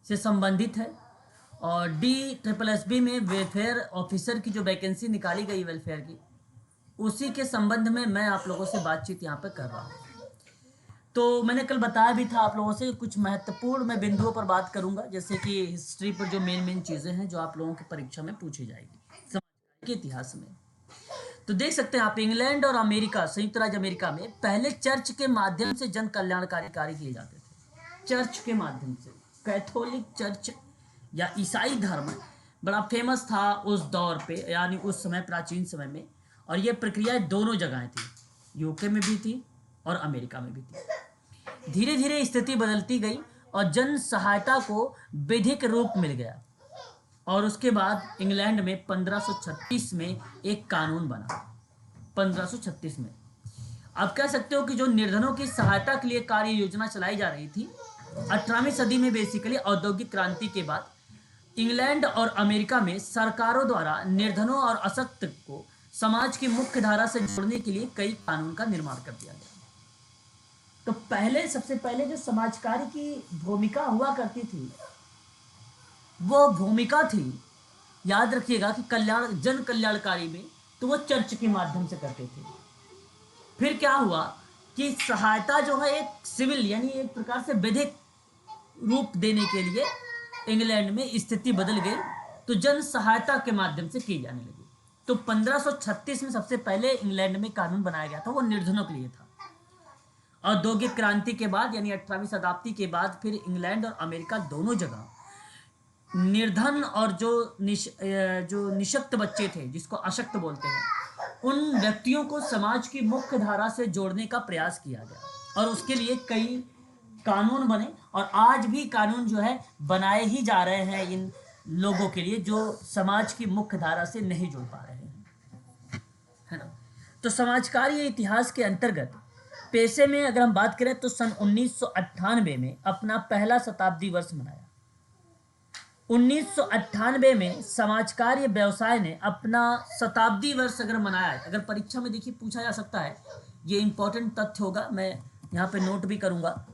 से संबंधित है। और DSSB में वेलफेयर ऑफिसर की जो वैकेंसी निकाली गई वेलफेयर की, उसी के संबंध में मैं आप लोगों से बातचीत यहाँ पे कर रहा हूँ। तो मैंने कल बताया भी था आप लोगों से, कुछ महत्वपूर्ण मैं बिंदुओं पर बात करूंगा, जैसे कि हिस्ट्री पर जो मेन चीज़ें हैं जो आप लोगों की परीक्षा में पूछी जाएगी समाज के इतिहास में। तो देख सकते हैं आप, इंग्लैंड और अमेरिका, संयुक्त राज्य अमेरिका में पहले चर्च के माध्यम से जन कल्याणकारी कार्य किए जाते थे। चर्च के माध्यम से, कैथोलिक चर्च या ईसाई धर्म बड़ा फेमस था उस दौर पे, यानी उस समय, प्राचीन समय में। और ये प्रक्रिया दोनों जगह थी, यूके में भी थी और अमेरिका में भी थी। धीरे धीरे स्थिति बदलती गई और जन सहायता को विधिक रूप मिल गया। और उसके बाद इंग्लैंड में 1536 में एक कानून बना। 1536 में आप कह सकते हो कि जो निर्धनों की सहायता के लिए कार्य योजना चलाई जा रही थी, 18वीं सदी में बेसिकली औद्योगिक क्रांति के बाद इंग्लैंड और अमेरिका में सरकारों द्वारा निर्धनों और अशक्त को समाज की मुख्य धारा से जोड़ने के लिए कई कानून का निर्माण कर दिया गया। तो पहले, सबसे पहले जो समाज कार्य की भूमिका हुआ करती थी, वो भूमिका थी, याद रखिएगा, कि जन कल्याणकारी में, तो वो चर्च के माध्यम से करते थे। फिर क्या हुआ कि सहायता जो है एक सिविल, यानी एक प्रकार से विधिक रूप देने के लिए इंग्लैंड में स्थिति बदल गई, तो जन सहायता के माध्यम से की जाने लगी। तो 1536 में सबसे पहले इंग्लैंड में कानून बनाया गया था, वो निर्धनों के लिए था। औद्योगिक क्रांति के बाद, यानी 18वीं शताब्दी के बाद, फिर इंग्लैंड और अमेरिका दोनों जगह निर्धन और जो निशक्त बच्चे थे, जिसको अशक्त बोलते हैं, उन व्यक्तियों को समाज की मुख्य धारा से जोड़ने का प्रयास किया गया। और उसके लिए कई कानून बने, और आज भी कानून जो है बनाए ही जा रहे हैं इन लोगों के लिए जो समाज की मुख्य धारा से नहीं जुड़ पा रहे हैं, है ना। तो समाज कार्य इतिहास के अंतर्गत पेशे में अगर हम बात करें तो सन 1998 में अपना पहला शताब्दी वर्ष मनाया। 1998 में समाज कार्य व्यवसाय ने अपना शताब्दी वर्ष अगर मनाया है, अगर परीक्षा में देखिए पूछा जा सकता है, ये इंपॉर्टेंट तथ्य होगा, मैं यहाँ पे नोट भी करूँगा।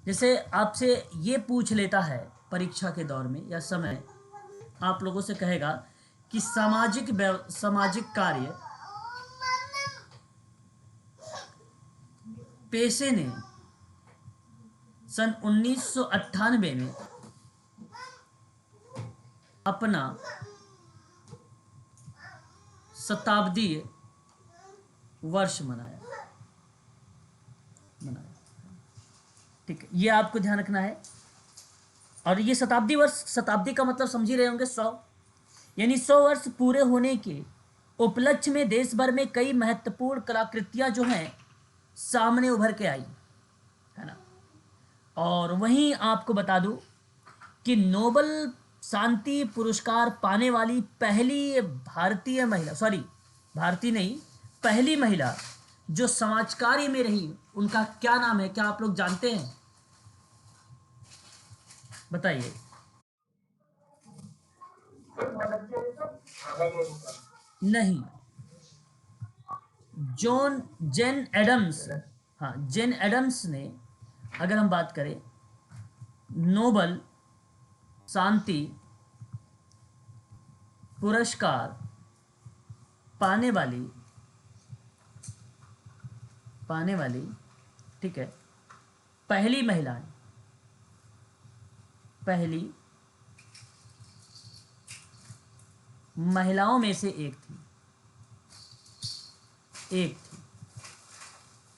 जैसे आपसे ये पूछ लेता है परीक्षा के दौर में या समय, आप लोगों से कहेगा कि सामाजिक कार्य पेशे ने सन 1998 में अपना शताब्दी वर्ष मनाया। ठीक है, ये आपको ध्यान रखना है। और ये शताब्दी वर्ष, शताब्दी का मतलब समझ ही रहे होंगे 100, यानी 100 वर्ष पूरे होने के उपलक्ष्य में देश भर में कई महत्वपूर्ण कलाकृतियां जो हैं सामने उभर के आई, है ना। और वहीं आपको बता दूं कि नोबल शांति पुरस्कार पाने वाली पहली भारतीय महिला, सॉरी भारतीय नहीं, पहली महिला जो समाज कार्य में रही, उनका क्या नाम है, क्या आप लोग जानते हैं? बताइए। नहीं, जेन एडम्स। हाँ, जेन एडम्स ने, अगर हम बात करें, नोबल शांति पुरस्कार पाने वाली, ठीक है, पहली महिला, पहली महिलाओं में से एक थी।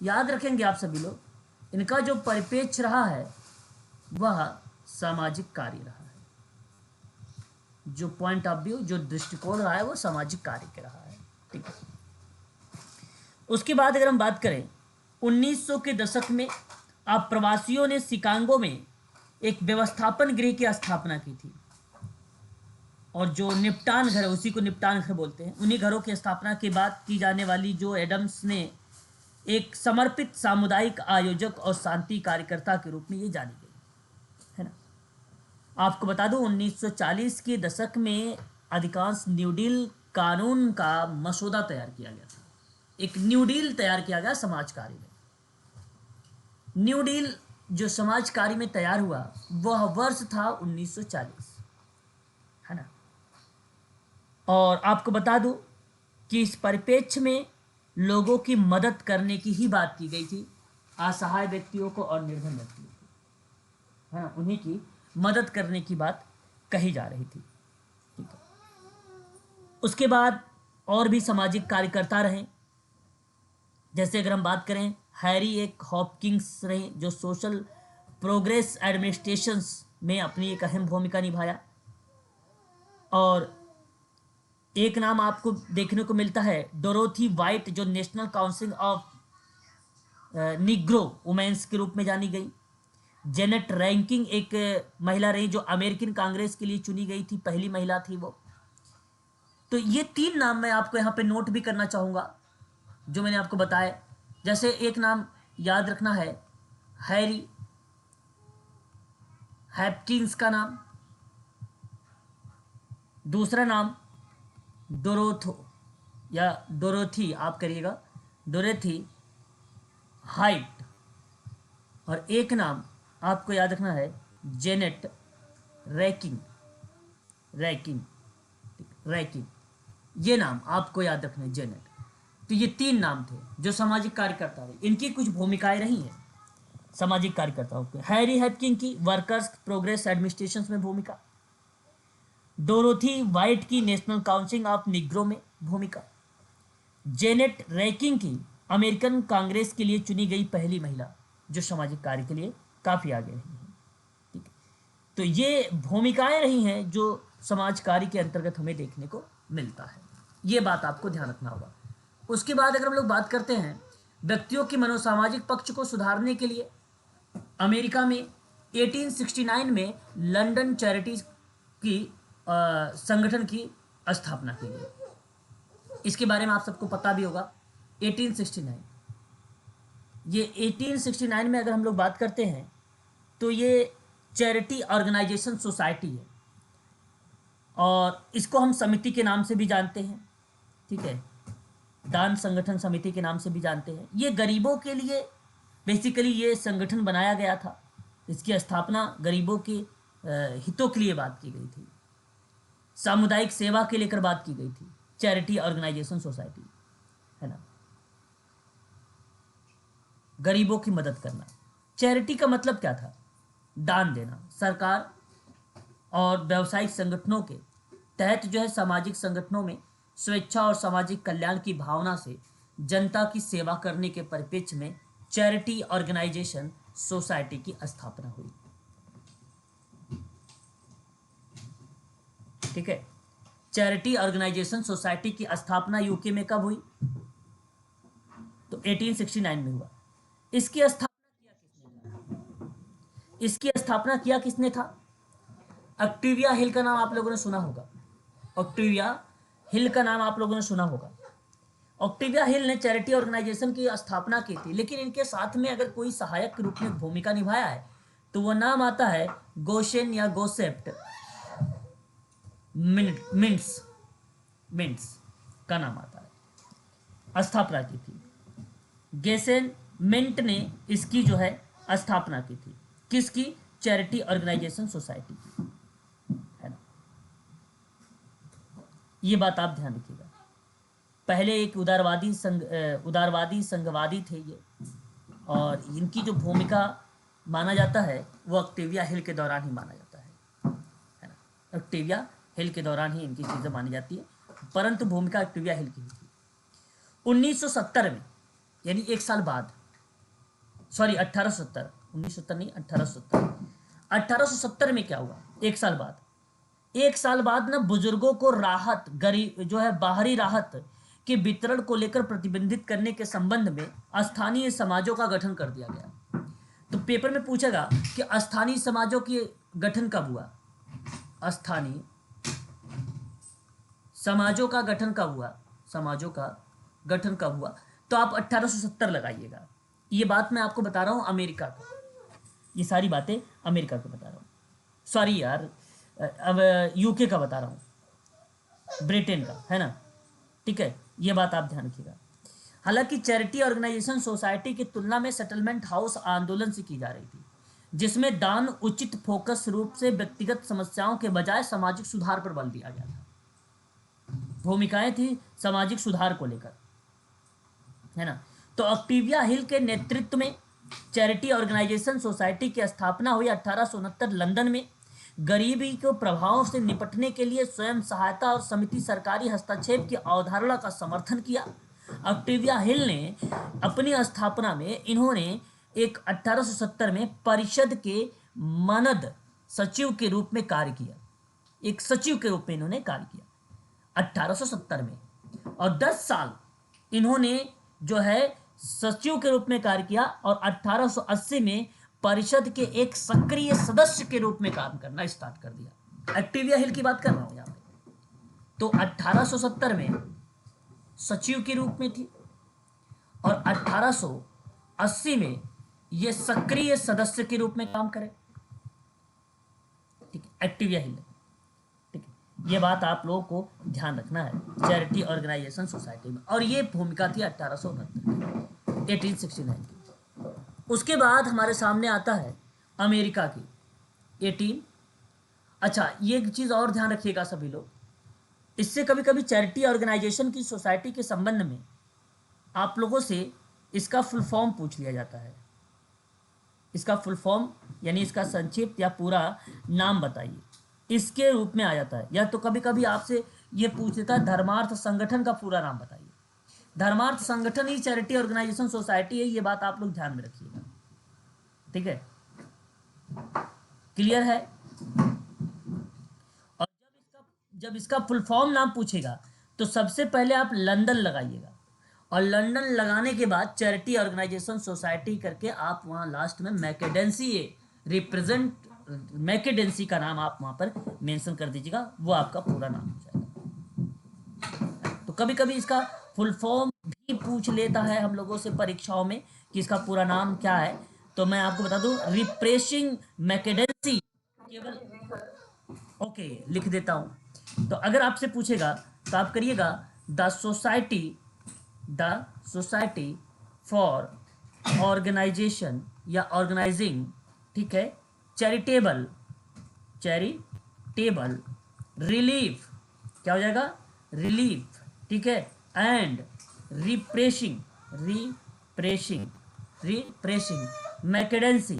याद रखेंगे आप सभी लोग, इनका जो परिप्रेक्ष्य रहा है वह सामाजिक कार्य रहा है। जो पॉइंट ऑफ व्यू, जो दृष्टिकोण रहा है, वो सामाजिक कार्य के रहा है। ठीक है। उसके बाद अगर हम बात करें 1900 के दशक में, आप प्रवासियों ने शिकागो में एक व्यवस्थापन गृह की स्थापना की थी, और जो निपटान घर है, उसी को निपटान घर बोलते हैं, उन्हीं घरों की स्थापना के बाद की जाने वाली जो एडम्स ने एक समर्पित सामुदायिक आयोजक और शांति कार्यकर्ता के रूप में ये जानी गई, है ना। आपको बता दूं 1940 के दशक में अधिकांश न्यू डील कानून का मसौदा तैयार किया गया था। एक न्यू डील तैयार किया गया समाज कार्य में। न्यू डील जो समाज कार्य में तैयार हुआ वह वर्ष था 1940, है ना। और आपको बता दूं कि इस परिप्रेक्ष्य में लोगों की मदद करने की ही बात की गई थी, असहाय व्यक्तियों को और निर्धन व्यक्तियों को, है ना, उन्हीं की मदद करने की बात कही जा रही थी। ठीक है। उसके बाद और भी सामाजिक कार्यकर्ता रहे, जैसे अगर हम बात करें हैरी एक हॉपकिंस रहे जो सोशल प्रोग्रेस एडमिनिस्ट्रेशंस में अपनी एक अहम भूमिका निभाया। और एक नाम आपको देखने को मिलता है डोरोथी वाइट जो National Council of Negro Women's के रूप में जानी गई। जेनेट रैंकिंग एक महिला रही जो अमेरिकन कांग्रेस के लिए चुनी गई थी, पहली महिला थी वो। तो ये 3 नाम मैं आपको यहाँ पे नोट भी करना चाहूँगा जो मैंने आपको बताया। जैसे एक नाम याद रखना है हैरी हैपकिंस का नाम, दूसरा नाम डोरोथो या डोरोथी आप करिएगा, डोरोथी हाइट, और एक नाम आपको याद रखना है जेनेट रैकिंग रैकिंग रैकिंग, ये नाम आपको याद रखना है जेनेट। तो ये 3 नाम थे जो सामाजिक कार्यकर्ता रहे, इनकी कुछ भूमिकाएं रही हैं सामाजिक कार्यकर्ताओं के। हैरी हैपकिन की वर्कर्स प्रोग्रेस एडमिनिस्ट्रेशन में भूमिका, डोरोथी वाइट की नेशनल काउंसिल ऑफ निग्रो में भूमिका, जेनेट रैकिंग की अमेरिकन कांग्रेस के लिए चुनी गई पहली महिला जो सामाजिक कार्य के लिए काफ़ी आगे रही हैं। ठीक है। तो ये भूमिकाएं रही हैं जो समाज कार्य के अंतर्गत हमें देखने को मिलता है, ये बात आपको ध्यान रखना होगा। उसके बाद अगर हम लोग बात करते हैं व्यक्तियों के मनोसामाजिक पक्ष को सुधारने के लिए, अमेरिका में 1869 में लंदन चैरिटीज की संगठन की स्थापना की गई। इसके बारे में आप सबको पता भी होगा 1869। ये 1869 में अगर हम लोग बात करते हैं तो ये चैरिटी ऑर्गेनाइजेशन सोसाइटी है और इसको हम समिति के नाम से भी जानते हैं। ठीक है, दान संगठन समिति के नाम से भी जानते हैं। ये गरीबों के लिए बेसिकली ये संगठन बनाया गया था। इसकी स्थापना गरीबों के हितों के लिए बात की गई थी, सामुदायिक सेवा के लेकर बात की गई थी। चैरिटी ऑर्गेनाइजेशन सोसाइटी, है ना, गरीबों की मदद करना। चैरिटी का मतलब क्या था? दान देना। सरकार और व्यावसायिक संगठनों के तहत जो है सामाजिक संगठनों में स्वेच्छा और सामाजिक कल्याण की भावना से जनता की सेवा करने के परिप्रेक्ष्य में चैरिटी ऑर्गेनाइजेशन सोसाइटी की स्थापना हुई। ठीक है, चैरिटी ऑर्गेनाइजेशन सोसाइटी की स्थापना यूके में कब हुई? तो 1869 में हुआ। इसकी स्थापना किया किसने था? ऑक्टेविया हिल का नाम आप लोगों ने सुना होगा। ऑक्टेविया हिल का नाम आप लोगों ने सुना होगा। ऑक्टेविया हिल ने चैरिटी ऑर्गेनाइजेशन की स्थापना की थी, लेकिन इनके साथ में अगर कोई सहायक के रूप में भूमिका निभाया है तो वह नाम आता है गोशेन या गोसेप्ट मिंट्स का नाम आता है। स्थापना की थी गेसेन मिंट ने इसकी जो है स्थापना की थी। किसकी? चैरिटी ऑर्गेनाइजेशन सोसाइटी की, है ना। ये बात आप ध्यान रखिएगा। पहले एक उदारवादी संघवादी थे ये, और इनकी जो भूमिका माना जाता है वो ऑक्टेविया हिल के दौरान ही माना जाता है ना। ऑक्टेविया हिल के दौरान ही इनकी चीज़ें मानी जाती है, परंतु भूमिका ऑक्टेविया हिल की ही थी। 1970 में, यानी एक साल बाद, सॉरी 1870, 1970 नहीं 1870, 1870 में क्या हुआ? एक साल बाद ना बुजुर्गों को राहत, गरीब जो है बाहरी राहत के वितरण को लेकर प्रतिबंधित करने के संबंध में स्थानीय समाजों का गठन कर दिया गया। तो पेपर में पूछेगा कि स्थानीय समाजों के गठन कब हुआ? स्थानीय समाजों का गठन कब हुआ? समाजों का गठन कब हुआ? तो आप 1870 लगाइएगा। ये बात मैं आपको बता रहा हूँ अमेरिका का, ये सारी बातें अमेरिका की बता रहा हूँ, सॉरी यार, अब यूके का बता रहा हूँ, ब्रिटेन का, है ना। ठीक है, ये बात आप ध्यान रखिएगा। हालांकि चैरिटी ऑर्गेनाइजेशन सोसाइटी की तुलना में सेटलमेंट हाउस आंदोलन से की जा रही थी। जिसमें दान उचित फोकस रूप से व्यक्तिगत समस्याओं के बजाय सामाजिक सुधार पर बल दिया गया था। भूमिकाएं थी सामाजिक सुधार को लेकर, है ना। तो ऑक्टेविया हिल के नेतृत्व में चैरिटी ऑर्गेनाइजेशन सोसाइटी की स्थापना हुई 1869 लंदन में। गरीबी के प्रभावों से निपटने के लिए स्वयं सहायता और समिति सरकारी हस्तक्षेप की अवधारणा का समर्थन किया। ऑक्टेविया हिल ने अपनी स्थापना में इन्होंने एक 1870 में परिषद के मानद सचिव के रूप में कार्य किया। एक सचिव के रूप में इन्होंने कार्य किया 1870 में, और 10 साल इन्होंने जो है सचिव के रूप में कार्य किया, और 1880 में परिषद के एक सक्रिय सदस्य के रूप में काम करना स्टार्ट कर दिया। ऑक्टेविया हिल की बात कर रहा हूं यहां पे। तो 1870 में सचिव के रूप में थी, और 1880 में ये सक्रिय सदस्य के रूप में काम करे। ठीक है, ऑक्टेविया हिल। ठीक है, ये बात आप लोगों को ध्यान रखना है चैरिटी ऑर्गेनाइजेशन सोसाइटी में। और ये भूमिका थी 1869 की। उसके बाद हमारे सामने आता है अमेरिका की 18। अच्छा, ये एक चीज़ और ध्यान रखिएगा सभी लोग, इससे कभी कभी चैरिटी ऑर्गेनाइजेशन की सोसाइटी के संबंध में आप लोगों से इसका फुल फॉर्म पूछ लिया जाता है। इसका फुल फॉर्म यानी इसका संक्षिप्त या पूरा नाम बताइए, इसके रूप में आ जाता है। या तो कभी कभी आपसे ये पूछ लेता है धर्मार्थ संगठन का पूरा नाम बताइए। धर्मार्थ संगठन ही चैरिटी ऑर्गेनाइजेशन सोसाइटी है, ये बात आप लोग ध्यान में रखिएगा। ठीक है, क्लियर है। और जब इसका फुल फॉर्म नाम पूछेगा तो सबसे पहले आप लंदन लगाइएगा, और लंदन लगाने के बाद चैरिटी ऑर्गेनाइजेशन सोसाइटी करके आप वहाँ लास्ट में मैकेडेंसी रिप्रेजेंट मैकेडेंसी का नाम आप वहाँ पर मेंशन कर दीजिएगा, वो आपका पूरा नाम हो जाएगा। तो कभी कभी इसका फुल फॉर्म भी पूछ लेता है हम लोगों से परीक्षाओं में कि इसका पूरा नाम क्या है। तो मैं आपको बता दूं, रिप्रेसिंग मैकेडेंसी केवल ओके लिख देता हूं। तो अगर आपसे पूछेगा तो आप करिएगा द सोसाइटी फॉर ऑर्गेनाइजेशन या ऑर्गेनाइजिंग, ठीक है, चैरिटेबल रिलीफ, क्या हो जाएगा, रिलीफ, ठीक है, एंड रिप्रेसिंग मैकेडेंसी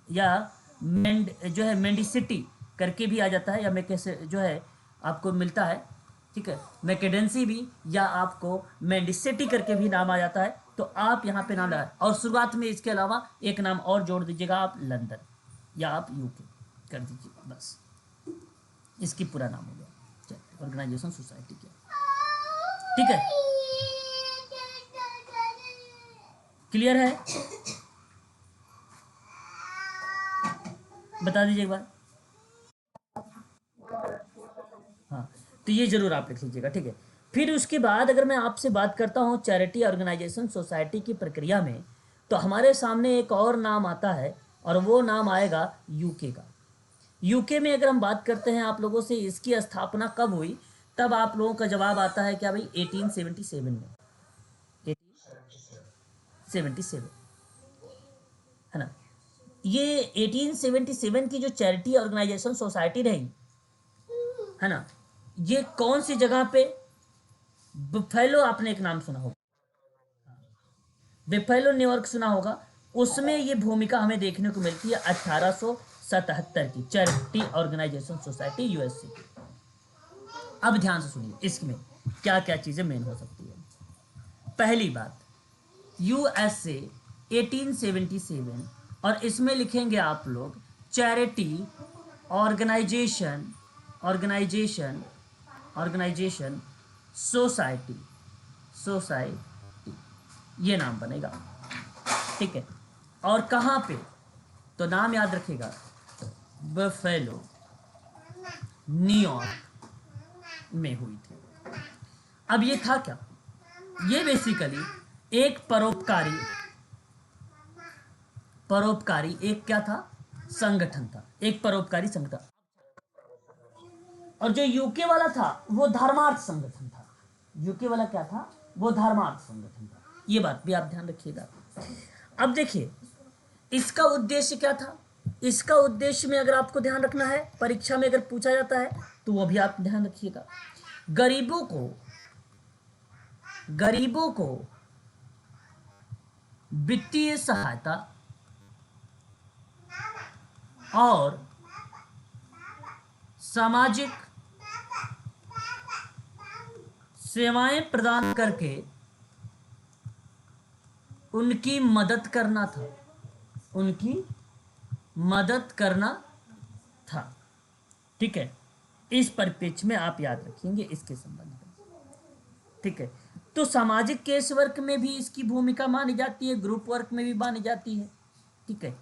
या जो है मेंडिसिटी करके भी आ जाता है, या मैं कैसे जो है आपको मिलता है। ठीक है, मैकेडेंसी भी या आपको मेंडिसिटी करके भी नाम आ जाता है। तो आप यहाँ पे नाम लगाए, और शुरुआत में इसके अलावा एक नाम और जोड़ दीजिएगा, आप लंदन या आप यूके कर दीजिए, बस इसकी पूरा नाम हो गया ऑर्गेनाइजेशन सोसाइटी क्या। ठीक है, क्लियर है, बता दीजिए एक बार। हाँ, तो ये जरूर आप लिख लीजिएगा। ठीक है, फिर उसके बाद अगर मैं आपसे बात करता हूँ चैरिटी ऑर्गेनाइजेशन सोसाइटी की प्रक्रिया में, तो हमारे सामने एक और नाम आता है, और वो नाम आएगा यूके का। यूके में अगर हम बात करते हैं आप लोगों से इसकी स्थापना कब हुई, तब आप लोगों का जवाब आता है क्या भाई, 1877 में। 1877 है ना। ये 1877 की जो चैरिटी ऑर्गेनाइजेशन सोसाइटी रही है ना, ये कौन सी जगह पे, बफेलो, आपने एक नाम सुना होगा, बफेलो न्यूयॉर्क सुना होगा, उसमें ये भूमिका हमें देखने को मिलती है 1877 की चैरिटी ऑर्गेनाइजेशन सोसाइटी यूएसए की। अब ध्यान से सुनिए इसमें क्या क्या चीजें मेन हो सकती है। पहली बात, यूएसए 1877, और इसमें लिखेंगे आप लोग चैरिटी ऑर्गेनाइजेशन सोसाइटी, ये नाम बनेगा। ठीक है, और कहाँ पे, तो नाम याद रखिएगा, बफेलो न्यूयॉर्क में हुई थी। अब ये था क्या, ये बेसिकली एक परोपकारी एक क्या था, संगठन था, एक परोपकारी संगठन। और जो यूके वाला था वो धर्मार्थ संगठन था। यूके वाला क्या था, वो धर्मार्थ संगठन था। ये बात भी आप ध्यान रखिएगा। अब देखिए इसका उद्देश्य क्या था, इसका उद्देश्य में अगर आपको ध्यान रखना है, परीक्षा में अगर पूछा जाता है तो वो भी आप ध्यान रखिएगा। गरीबों को वित्तीय सहायता और सामाजिक सेवाएं प्रदान करके उनकी मदद करना था, उनकी मदद करना था। ठीक है, इस परिप्रेक्ष्य में आप याद रखेंगे इसके संबंध में। ठीक है, तो सामाजिक केस वर्क में भी इसकी भूमिका मानी जाती है, ग्रुप वर्क में भी मानी जाती है। ठीक है,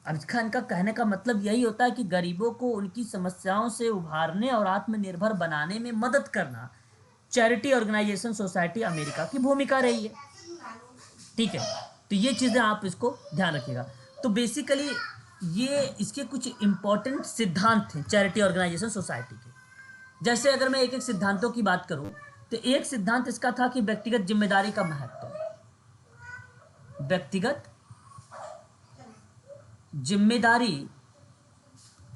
अर्ज खान का कहने का मतलब यही होता है कि गरीबों को उनकी समस्याओं से उभारने और आत्मनिर्भर बनाने में मदद करना चैरिटी ऑर्गेनाइजेशन सोसाइटी अमेरिका की भूमिका रही है। ठीक है, तो ये चीज़ें आप इसको ध्यान रखिएगा। तो बेसिकली ये इसके कुछ इंपॉर्टेंट सिद्धांत थे चैरिटी ऑर्गेनाइजेशन सोसाइटी के। जैसे अगर मैं एक एक सिद्धांतों की बात करूं तो एक सिद्धांत इसका था कि व्यक्तिगत जिम्मेदारी का महत्व, व्यक्तिगत जिम्मेदारी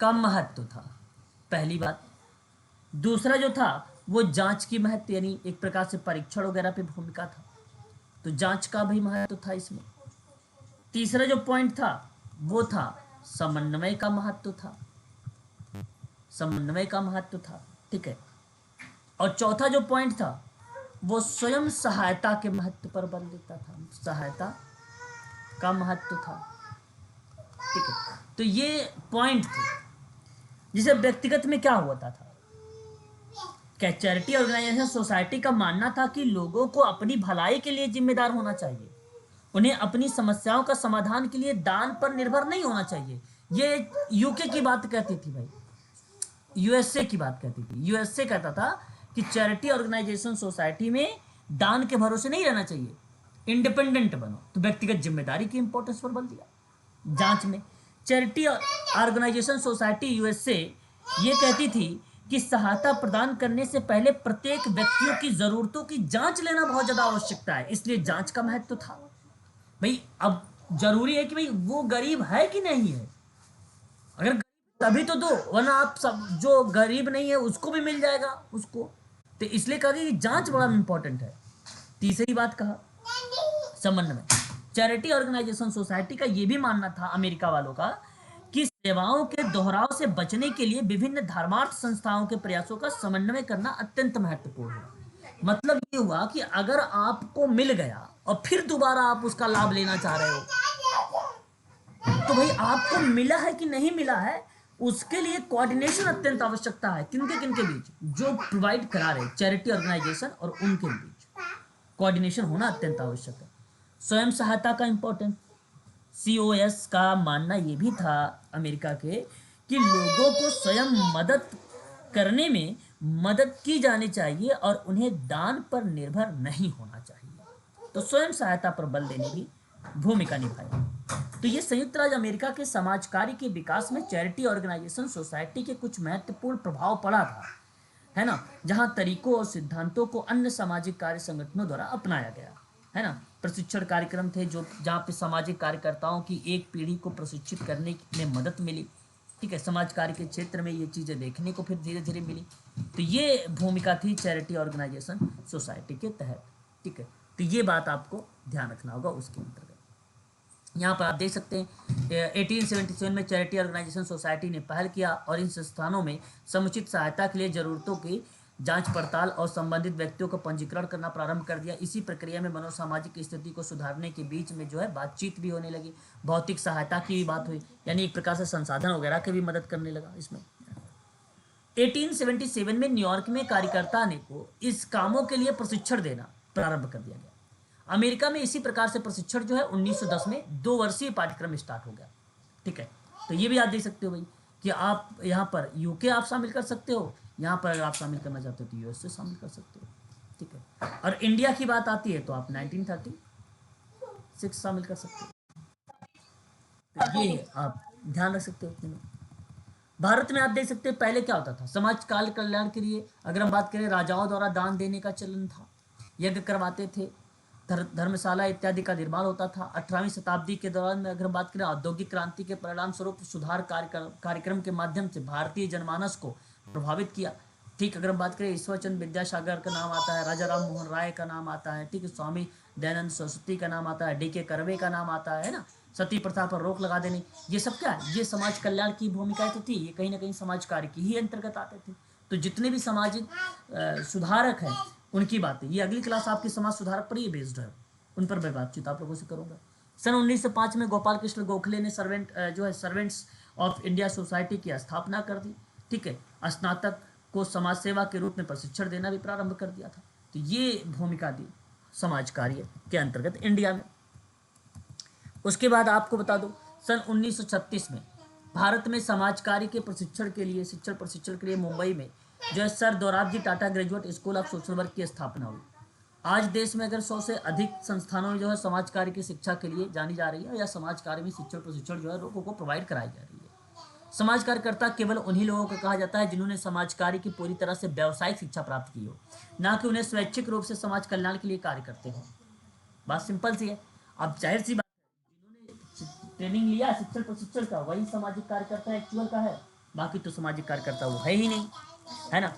का महत्व था पहली बात। दूसरा जो था वो जांच की महत्व, यानी एक प्रकार से परीक्षण वगैरह पे भूमिका था, तो जांच का भी महत्व था इसमें। तीसरा जो पॉइंट था वो था समन्वय का महत्व था, समन्वय का महत्व था। ठीक है, और चौथा जो पॉइंट था वो स्वयं सहायता के महत्व पर बल देता था, सहायता का महत्व था। ठीक है, तो ये पॉइंट थे। जिसे व्यक्तिगत में क्या होता था, क्या चैरिटी ऑर्गेनाइजेशन सोसाइटी का मानना था कि लोगों को अपनी भलाई के लिए जिम्मेदार होना चाहिए, उन्हें अपनी समस्याओं का समाधान के लिए दान पर निर्भर नहीं होना चाहिए। ये यूके की बात कहती थी भाई, यूएसए की बात कहती थी। यूएसए कहता था कि चैरिटी ऑर्गेनाइजेशन सोसाइटी में दान के भरोसे नहीं रहना चाहिए, इंडिपेंडेंट बनो। तो व्यक्तिगत जिम्मेदारी की इंपॉर्टेंस पर बल दिया जांच में। चैरिटी ऑर्गेनाइजेशन सोसाइटी यूएसए ये कहती थी कि सहायता प्रदान करने से पहले प्रत्येक व्यक्तियों की जरूरतों की जांच लेना बहुत ज्यादा आवश्यकता है, इसलिए जांच का महत्व था। भाई अब जरूरी है कि भाई वो गरीब है कि नहीं है, अगर तभी तो दो, वरना आप सब जो गरीब नहीं है उसको भी मिल जाएगा उसको। तो इसलिए कहा कि जांच बड़ा इंपॉर्टेंट है। तीसरी बात कहा समन्वय। चैरिटी ऑर्गेनाइजेशन सोसाइटी का यह भी मानना था अमेरिका वालों का कि सेवाओं के दोहराव से बचने के लिए विभिन्न धर्मार्थ संस्थाओं के प्रयासों का समन्वय करना अत्यंत महत्वपूर्ण है। मतलब ये हुआ कि अगर आपको मिल गया और फिर दोबारा आप उसका लाभ लेना चाह रहे हो, तो भाई आपको मिला है कि नहीं मिला है, उसके लिए कोऑर्डिनेशन अत्यंत आवश्यकता है। किनके बीच, जो प्रोवाइड करा रहे चैरिटी ऑर्गेनाइजेशन और उनके बीच कोऑर्डिनेशन होना अत्यंत आवश्यक है। स्वयं सहायता का इंपॉर्टेंस, सीओएस का मानना यह भी था अमेरिका के कि लोगों को स्वयं मदद करने में मदद की जानी चाहिए और उन्हें दान पर निर्भर नहीं होना चाहिए। तो स्वयं सहायता पर बल देने की भूमिका निभाई। तो ये संयुक्त राज्य अमेरिका के समाज कार्य के विकास में चैरिटी ऑर्गेनाइजेशन सोसाइटी के कुछ महत्वपूर्ण प्रभाव पड़ा था, है ना, जहां तरीकों और सिद्धांतों को अन्य सामाजिक कार्य संगठनों द्वारा अपनाया गया, है ना। प्रशिक्षण कार्यक्रम थे जो जहाँ पे सामाजिक कार्यकर्ताओं की एक पीढ़ी को प्रशिक्षित करने में मदद मिली। ठीक है, समाज कार्य के क्षेत्र में ये चीज़ें देखने को फिर धीरे धीरे मिली। तो ये भूमिका थी चैरिटी ऑर्गेनाइजेशन सोसाइटी के तहत। ठीक है, तो ये बात आपको ध्यान रखना होगा उसके अंतर्गत। यहाँ पर आप देख सकते हैं 1877 में चैरिटी ऑर्गेनाइजेशन सोसाइटी ने पहल किया और इन संस्थानों में समुचित सहायता के लिए जरूरतों की जांच पड़ताल और संबंधित व्यक्तियों को पंजीकरण करना प्रारंभ कर दिया। इसी प्रक्रिया में मनोसामाजिक स्थिति को सुधारने के बीच में जो है बातचीत भी होने लगी, भौतिक सहायता की भी बात हुई, यानी एक प्रकार से संसाधन वगैरह की भी मदद करने लगा इसमें। 1877 में न्यूयॉर्क में कार्यकर्ता ने को इस कामों के लिए प्रशिक्षण देना प्रारंभ कर दिया गया। अमेरिका में इसी प्रकार से प्रशिक्षण जो है 1910 में 2 वर्षीय पाठ्यक्रम स्टार्ट हो गया। ठीक है, तो ये भी आप देख सकते हो भाई कि आप यहाँ पर यूके आप शामिल कर सकते हो, यहाँ पर अगर आप शामिल करना चाहते हो तो यूएस से शामिल कर सकते हो। ठीक है, और इंडिया की बात आती है तो आप 1936 शामिल कर सकते हो। तो ये आप ध्यान रख सकते हो इतने में। भारत में आप देख सकते हैं पहले क्या होता था, समाज काल कल्याण के लिए अगर हम बात करें राजाओं द्वारा दान देने का चलन था, यज्ञ करवाते थे, धर्मशाला इत्यादि का निर्माण होता था। 18वीं शताब्दी के दौरान में अगर हम बात करें, औद्योगिक क्रांति के परिणाम स्वरूप सुधार कार्यक्रम के माध्यम से भारतीय जनमानस को प्रभावित किया। ठीक, अगर हम बात करें, ईश्वर चंद्र विद्यासागर का नाम आता है, राजा राम मोहन राय का नाम आता है, ठीक है, स्वामी दयानंद सरस्वती का नाम आता है, डी.के. कर्वे का नाम आता है ना, सती प्रथा पर रोक लगा देने, ये सब क्या है, ये समाज कल्याण की भूमिकाएं तो थी, ये कहीं ना कहीं समाज कार्य की ही अंतर्गत आते थे। तो जितने भी सामाजिक सुधारक हैं उनकी बातें, ये अगली क्लास आपकी समाज सुधारक पर ही बेस्ड है, उन पर मैं बातचीत आप लोगों से करूंगा। सन 1905 में गोपाल कृष्ण गोखले ने सर्वेंट्स ऑफ इंडिया सोसाइटी की स्थापना कर दी। ठीक है, स्नातक को समाज सेवा के रूप में प्रशिक्षण देना भी प्रारंभ कर दिया था। तो ये भूमिका दी समाज कार्य के अंतर्गत इंडिया में। उसके बाद आपको बता दूं, सन 1936 में भारत में समाज कार्य के प्रशिक्षण के लिए, शिक्षण प्रशिक्षण के लिए मुंबई में जो है sir Dorabji Tata graduate school of social work की स्थापना हुई। आज देश में अगर 100 से अधिक संस्थानों में जो है समाज कार्य की शिक्षा के लिए जानी जा रही है, या समाज कार्य में शिक्षण प्रशिक्षण जो है लोगों को प्रोवाइड कराई जा रही है। समाज कार्यकर्ता केवल उन्हीं लोगों को कहा जाता है जिन्होंने समाज कार्य की पूरी तरह से व्यावसायिक शिक्षा प्राप्त की हो, ना कि उन्हें स्वैच्छिक रूप से समाज कल्याण के लिए कार्य करते हो। बात सिंपल सी है। अब जाहिर सी बात है, जिन्होंने ट्रेनिंग लिया शिक्षण प्रशिक्षण का, वही सामाजिक कार्यकर्ता एक्चुअल का है, बाकी तो सामाजिक कार्यकर्ता वो है ही नहीं, है ना।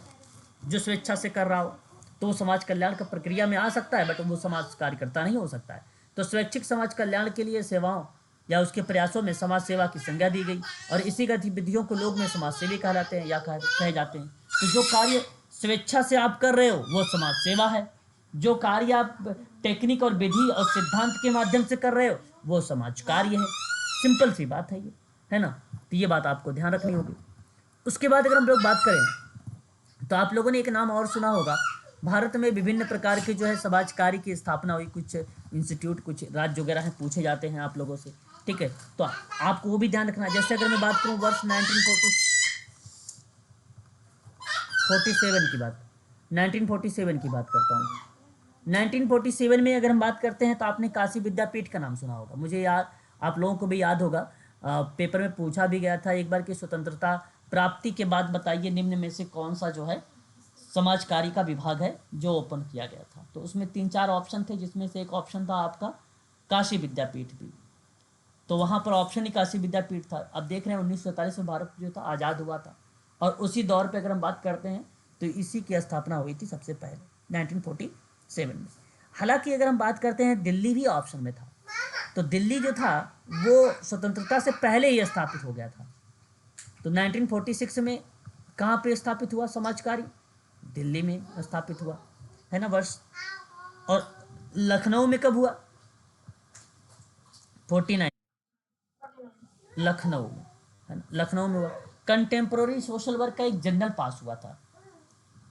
जो स्वेच्छा से कर रहा हो तो वो समाज कल्याण का प्रक्रिया में आ सकता है, बट वो समाज कार्यकर्ता नहीं हो सकता है। तो स्वैच्छिक समाज कल्याण के लिए सेवाओं या उसके प्रयासों में समाज सेवा की संज्ञा दी गई, और इसी गतिविधियों को लोग में समाज सेवी कहलाते हैं या कहे जाते हैं। तो जो कार्य स्वेच्छा से आप कर रहे हो वो समाज सेवा है, जो कार्य आप टेक्निक और विधि और सिद्धांत के माध्यम से कर रहे हो वो समाज कार्य है। सिंपल सी बात है ये, है ना। तो ये बात आपको ध्यान रखनी होगी। उसके बाद अगर हम लोग बात करें तो आप लोगों ने एक नाम और सुना होगा, भारत में विभिन्न प्रकार के जो है समाज कार्य की स्थापना हुई, कुछ इंस्टीट्यूट, कुछ राज्य वगैरह हैं, पूछे जाते हैं आप लोगों से, ठीक है। तो आपको वो भी ध्यान रखना है। जैसे अगर मैं बात करूं वर्ष 1947 की बात करता हूँ। 1947 में अगर हम बात करते हैं तो आपने काशी विद्यापीठ का नाम सुना होगा, मुझे याद, आप लोगों को भी याद होगा, पेपर में पूछा भी गया था एक बार कि स्वतंत्रता प्राप्ति के बाद बताइए निम्न में से कौन सा जो है समाज कार्य का विभाग है जो ओपन किया गया था। तो उसमें 3-4 ऑप्शन थे, जिसमें से एक ऑप्शन था आपका काशी विद्यापीठ भी। तो वहाँ पर ऑप्शन ही काशी विद्यापीठ था। अब देख रहे हैं 1947 में भारत जो था आज़ाद हुआ था, और उसी दौर पे अगर हम बात करते हैं तो इसी की स्थापना हुई थी सबसे पहले 1947 में। हालांकि अगर हम बात करते हैं दिल्ली भी ऑप्शन में था, तो दिल्ली जो था वो स्वतंत्रता से पहले ही स्थापित हो गया था। तो 1946 में कहाँ पे स्थापित हुआ समाज कार्य? दिल्ली में स्थापित हुआ, है ना वर्ष। और लखनऊ में कब हुआ? 49, लखनऊ में, है ना, लखनऊ में हुआ। कंटेम्प्रोरी सोशल वर्क का एक जर्नल पास हुआ था,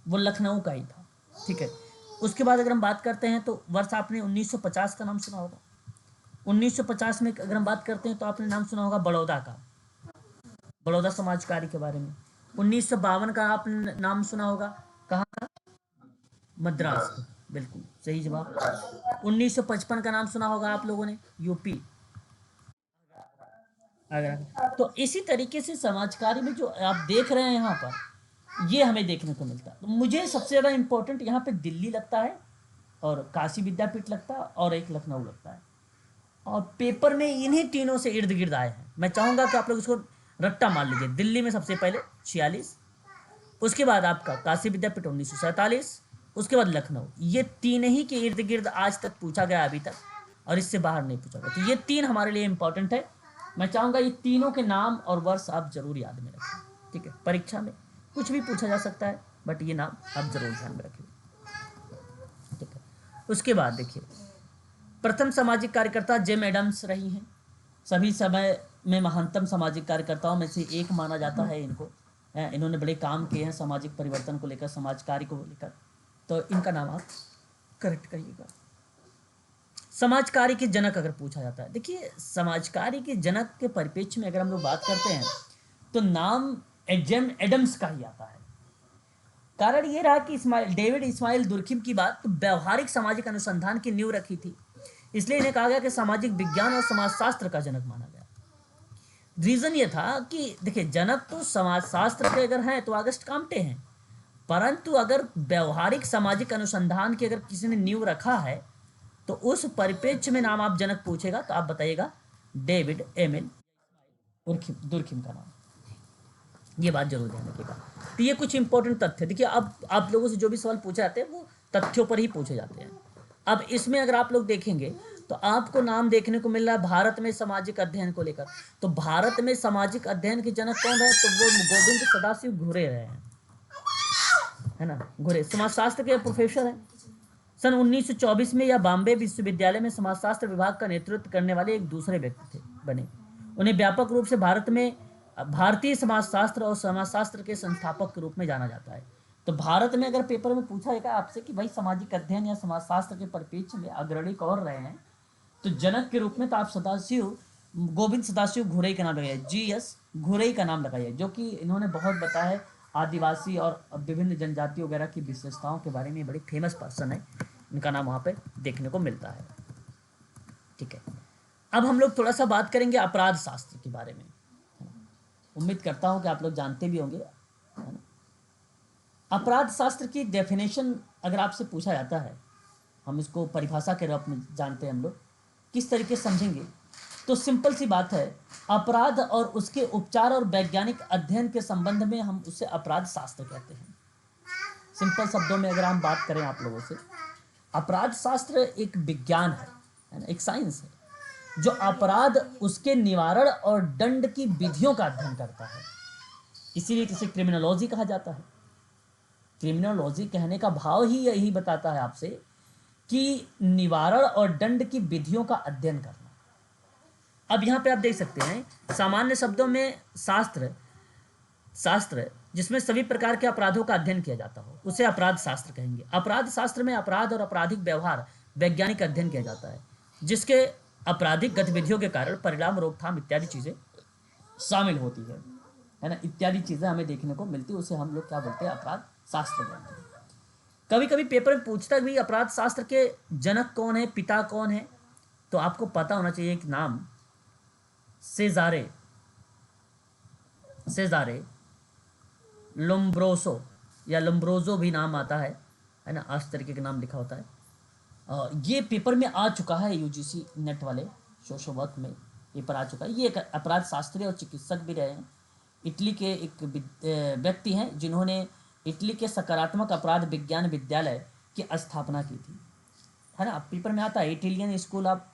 वो लखनऊ का ही था, ठीक है। उसके बाद अगर हम बात करते हैं तो वर्ष आपने 1950 का नाम सुना होगा। 1950 में अगर हम बात करते हैं तो आपने नाम सुना होगा बड़ौदा का, बड़ौदा समाज कार्य के बारे में। 1952 का आपने नाम सुना होगा, कहाँ का? मद्रास का, बिल्कुल सही जवाब। 1955 का नाम सुना होगा आप लोगों ने, यूपी, आगरा। तो इसी तरीके से समाज कार्य में जो आप देख रहे हैं यहाँ पर, ये हमें देखने को मिलता है। तो मुझे सबसे ज़्यादा इम्पोर्टेंट यहाँ पे दिल्ली लगता है, और काशी विद्यापीठ लगता है, और एक लखनऊ लगता है। और पेपर में इन्हीं तीनों से इर्द गिर्द आए हैं। मैं चाहूँगा कि आप लोग इसको रट्टा मार लीजिए। दिल्ली में सबसे पहले 46, उसके बाद आपका काशी विद्यापीठ 1947, उसके बाद लखनऊ। ये तीन ही के इर्द गिर्द आज तक पूछा गया अभी तक, और इससे बाहर नहीं पूछा गया। तो ये तीन हमारे लिए इंपॉर्टेंट है। मैं चाहूँगा ये तीनों के नाम और वर्ष आप जरूर याद में रखें, ठीक है। परीक्षा में कुछ भी पूछा जा सकता है, बट ये नाम आप जरूर ध्यान में रखें, ठीक है। उसके बाद देखिए, प्रथम सामाजिक कार्यकर्ता जेम एडम्स रही हैं। सभी समय में महानतम सामाजिक कार्यकर्ताओं में से एक माना जाता है इनको। इन्होंने बड़े काम किए हैं सामाजिक परिवर्तन को लेकर, समाज कार्य को लेकर। तो इनका नाम आप करेक्ट करिएगा। समाज कार्य के जनक अगर पूछा जाता है, देखिए समाज कार्य के जनक के परिप्रेक्ष्य में अगर हम लोग बात करते हैं तो नाम जेम एडम्स का ही आता है। कारण ये रहा कि डेविड इस्माइल दुर्खिम की बात तो व्यवहारिक सामाजिक अनुसंधान की नींव रखी थी, इसलिए इन्हें कहा गया कि सामाजिक विज्ञान और समाजशास्त्र का जनक माना गया। रीजन ये था कि देखिए, जनक तो समाजशास्त्र के अगर हैं तो ऑगस्ट काम्टे हैं, परंतु अगर व्यवहारिक सामाजिक अनुसंधान की अगर किसी ने नींव रखा है तो उस परिप्रेक्ष्य में नाम आप जनक पूछेगा तो आप बताइएगा डेविड, एमिल, दुर्खिम का नाम। ये बात जरूर ध्यान रखिएगा। तो ये कुछ इंपॉर्टेंट तथ्य देखिए, अब आप लोगों से जो भी सवाल पूछे जाते हैं वो तथ्यों पर ही पूछे जाते हैं। अब इसमें अगर आप लोग देखेंगे तो आपको नाम देखने को मिल रहा है भारत में सामाजिक अध्ययन को लेकर। तो भारत में सामाजिक अध्ययन के जनक कौन है? तो वो गोविंद सदाशिव घुरे रहे हैं, है ना। घुरे समाजशास्त्र के प्रोफेसर हैं। सन 1924 में यह बॉम्बे विश्वविद्यालय में समाजशास्त्र विभाग का नेतृत्व करने वाले एक दूसरे व्यक्ति थे बने। उन्हें व्यापक रूप से भारत में भारतीय समाजशास्त्र और समाजशास्त्र के संस्थापक के रूप में जाना जाता है। तो भारत में अगर पेपर में पूछा जाएगा आपसे कि भाई सामाजिक अध्ययन या समाजशास्त्र के परिप्रेक्ष्य में अग्रणी कौन रहे हैं, तो जनक के रूप में तो आप सदाशिव, गोविंद सदाशिव घुरे का नाम लगाइए, GS घुरे का नाम लगाइए, जो कि इन्होंने बहुत बताया है आदिवासी और विभिन्न जनजाति वगैरह की विशेषताओं के बारे में। बड़ी फेमस पर्सन है, इनका नाम वहाँ पे देखने को मिलता है। ठीक है, अब हम लोग थोड़ा सा बात करेंगे अपराध शास्त्र के बारे में। उम्मीद करता हूँ कि आप लोग जानते भी होंगे, है ना। अपराध शास्त्र की डेफिनेशन अगर आपसे पूछा जाता है, हम इसको परिभाषा के रूप में जानते हैं, हम लोग किस तरीके से समझेंगे, तो सिंपल सी बात है, अपराध और उसके उपचार और वैज्ञानिक अध्ययन के संबंध में हम उसे अपराध शास्त्र कहते हैं। सिंपल शब्दों में अगर हम बात करें आप लोगों से, अपराध शास्त्र एक विज्ञान है ना, एक साइंस है जो अपराध, उसके निवारण और दंड की विधियों का अध्ययन करता है। इसीलिए इसे क्रिमिनोलॉजी कहा जाता है। क्रिमिनोलॉजी कहने का भाव ही यही बताता है आपसे कि निवारण और दंड की विधियों का अध्ययन करना। अब यहाँ पे आप देख सकते हैं सामान्य शब्दों में शास्त्र जिसमें सभी प्रकार के अपराधों का अध्ययन किया जाता हो उसे अपराध शास्त्र कहेंगे। अपराध शास्त्र में अपराध और आपराधिक व्यवहार वैज्ञानिक अध्ययन किया जाता है, जिसके आपराधिक गतिविधियों के कारण परिणाम, रोकथाम इत्यादि चीजें शामिल होती है ना, इत्यादि चीजें हमें देखने को मिलती है। उसे हम लोग क्या बोलते हैं? अपराध शास्त्र बोलते हैं। कभी कभी पेपर में पूछता भी अपराध शास्त्र के जनक कौन है, पिता कौन है, तो आपको पता होना चाहिए एक नाम, सेजारे लोम्ब्रोसो या लोम्ब्रोजो भी नाम आता है ना, इस तरीके का नाम लिखा होता है। ये पेपर में आ चुका है, यूजीसी नेट वाले सोशल वर्क में पेपर आ चुका है। ये एक अपराध शास्त्री और चिकित्सक भी रहे हैं। इटली के एक व्यक्ति हैं जिन्होंने इटली के सकारात्मक अपराध विज्ञान विद्यालय की स्थापना की थी, है ना। पेपर में आता है Italian school of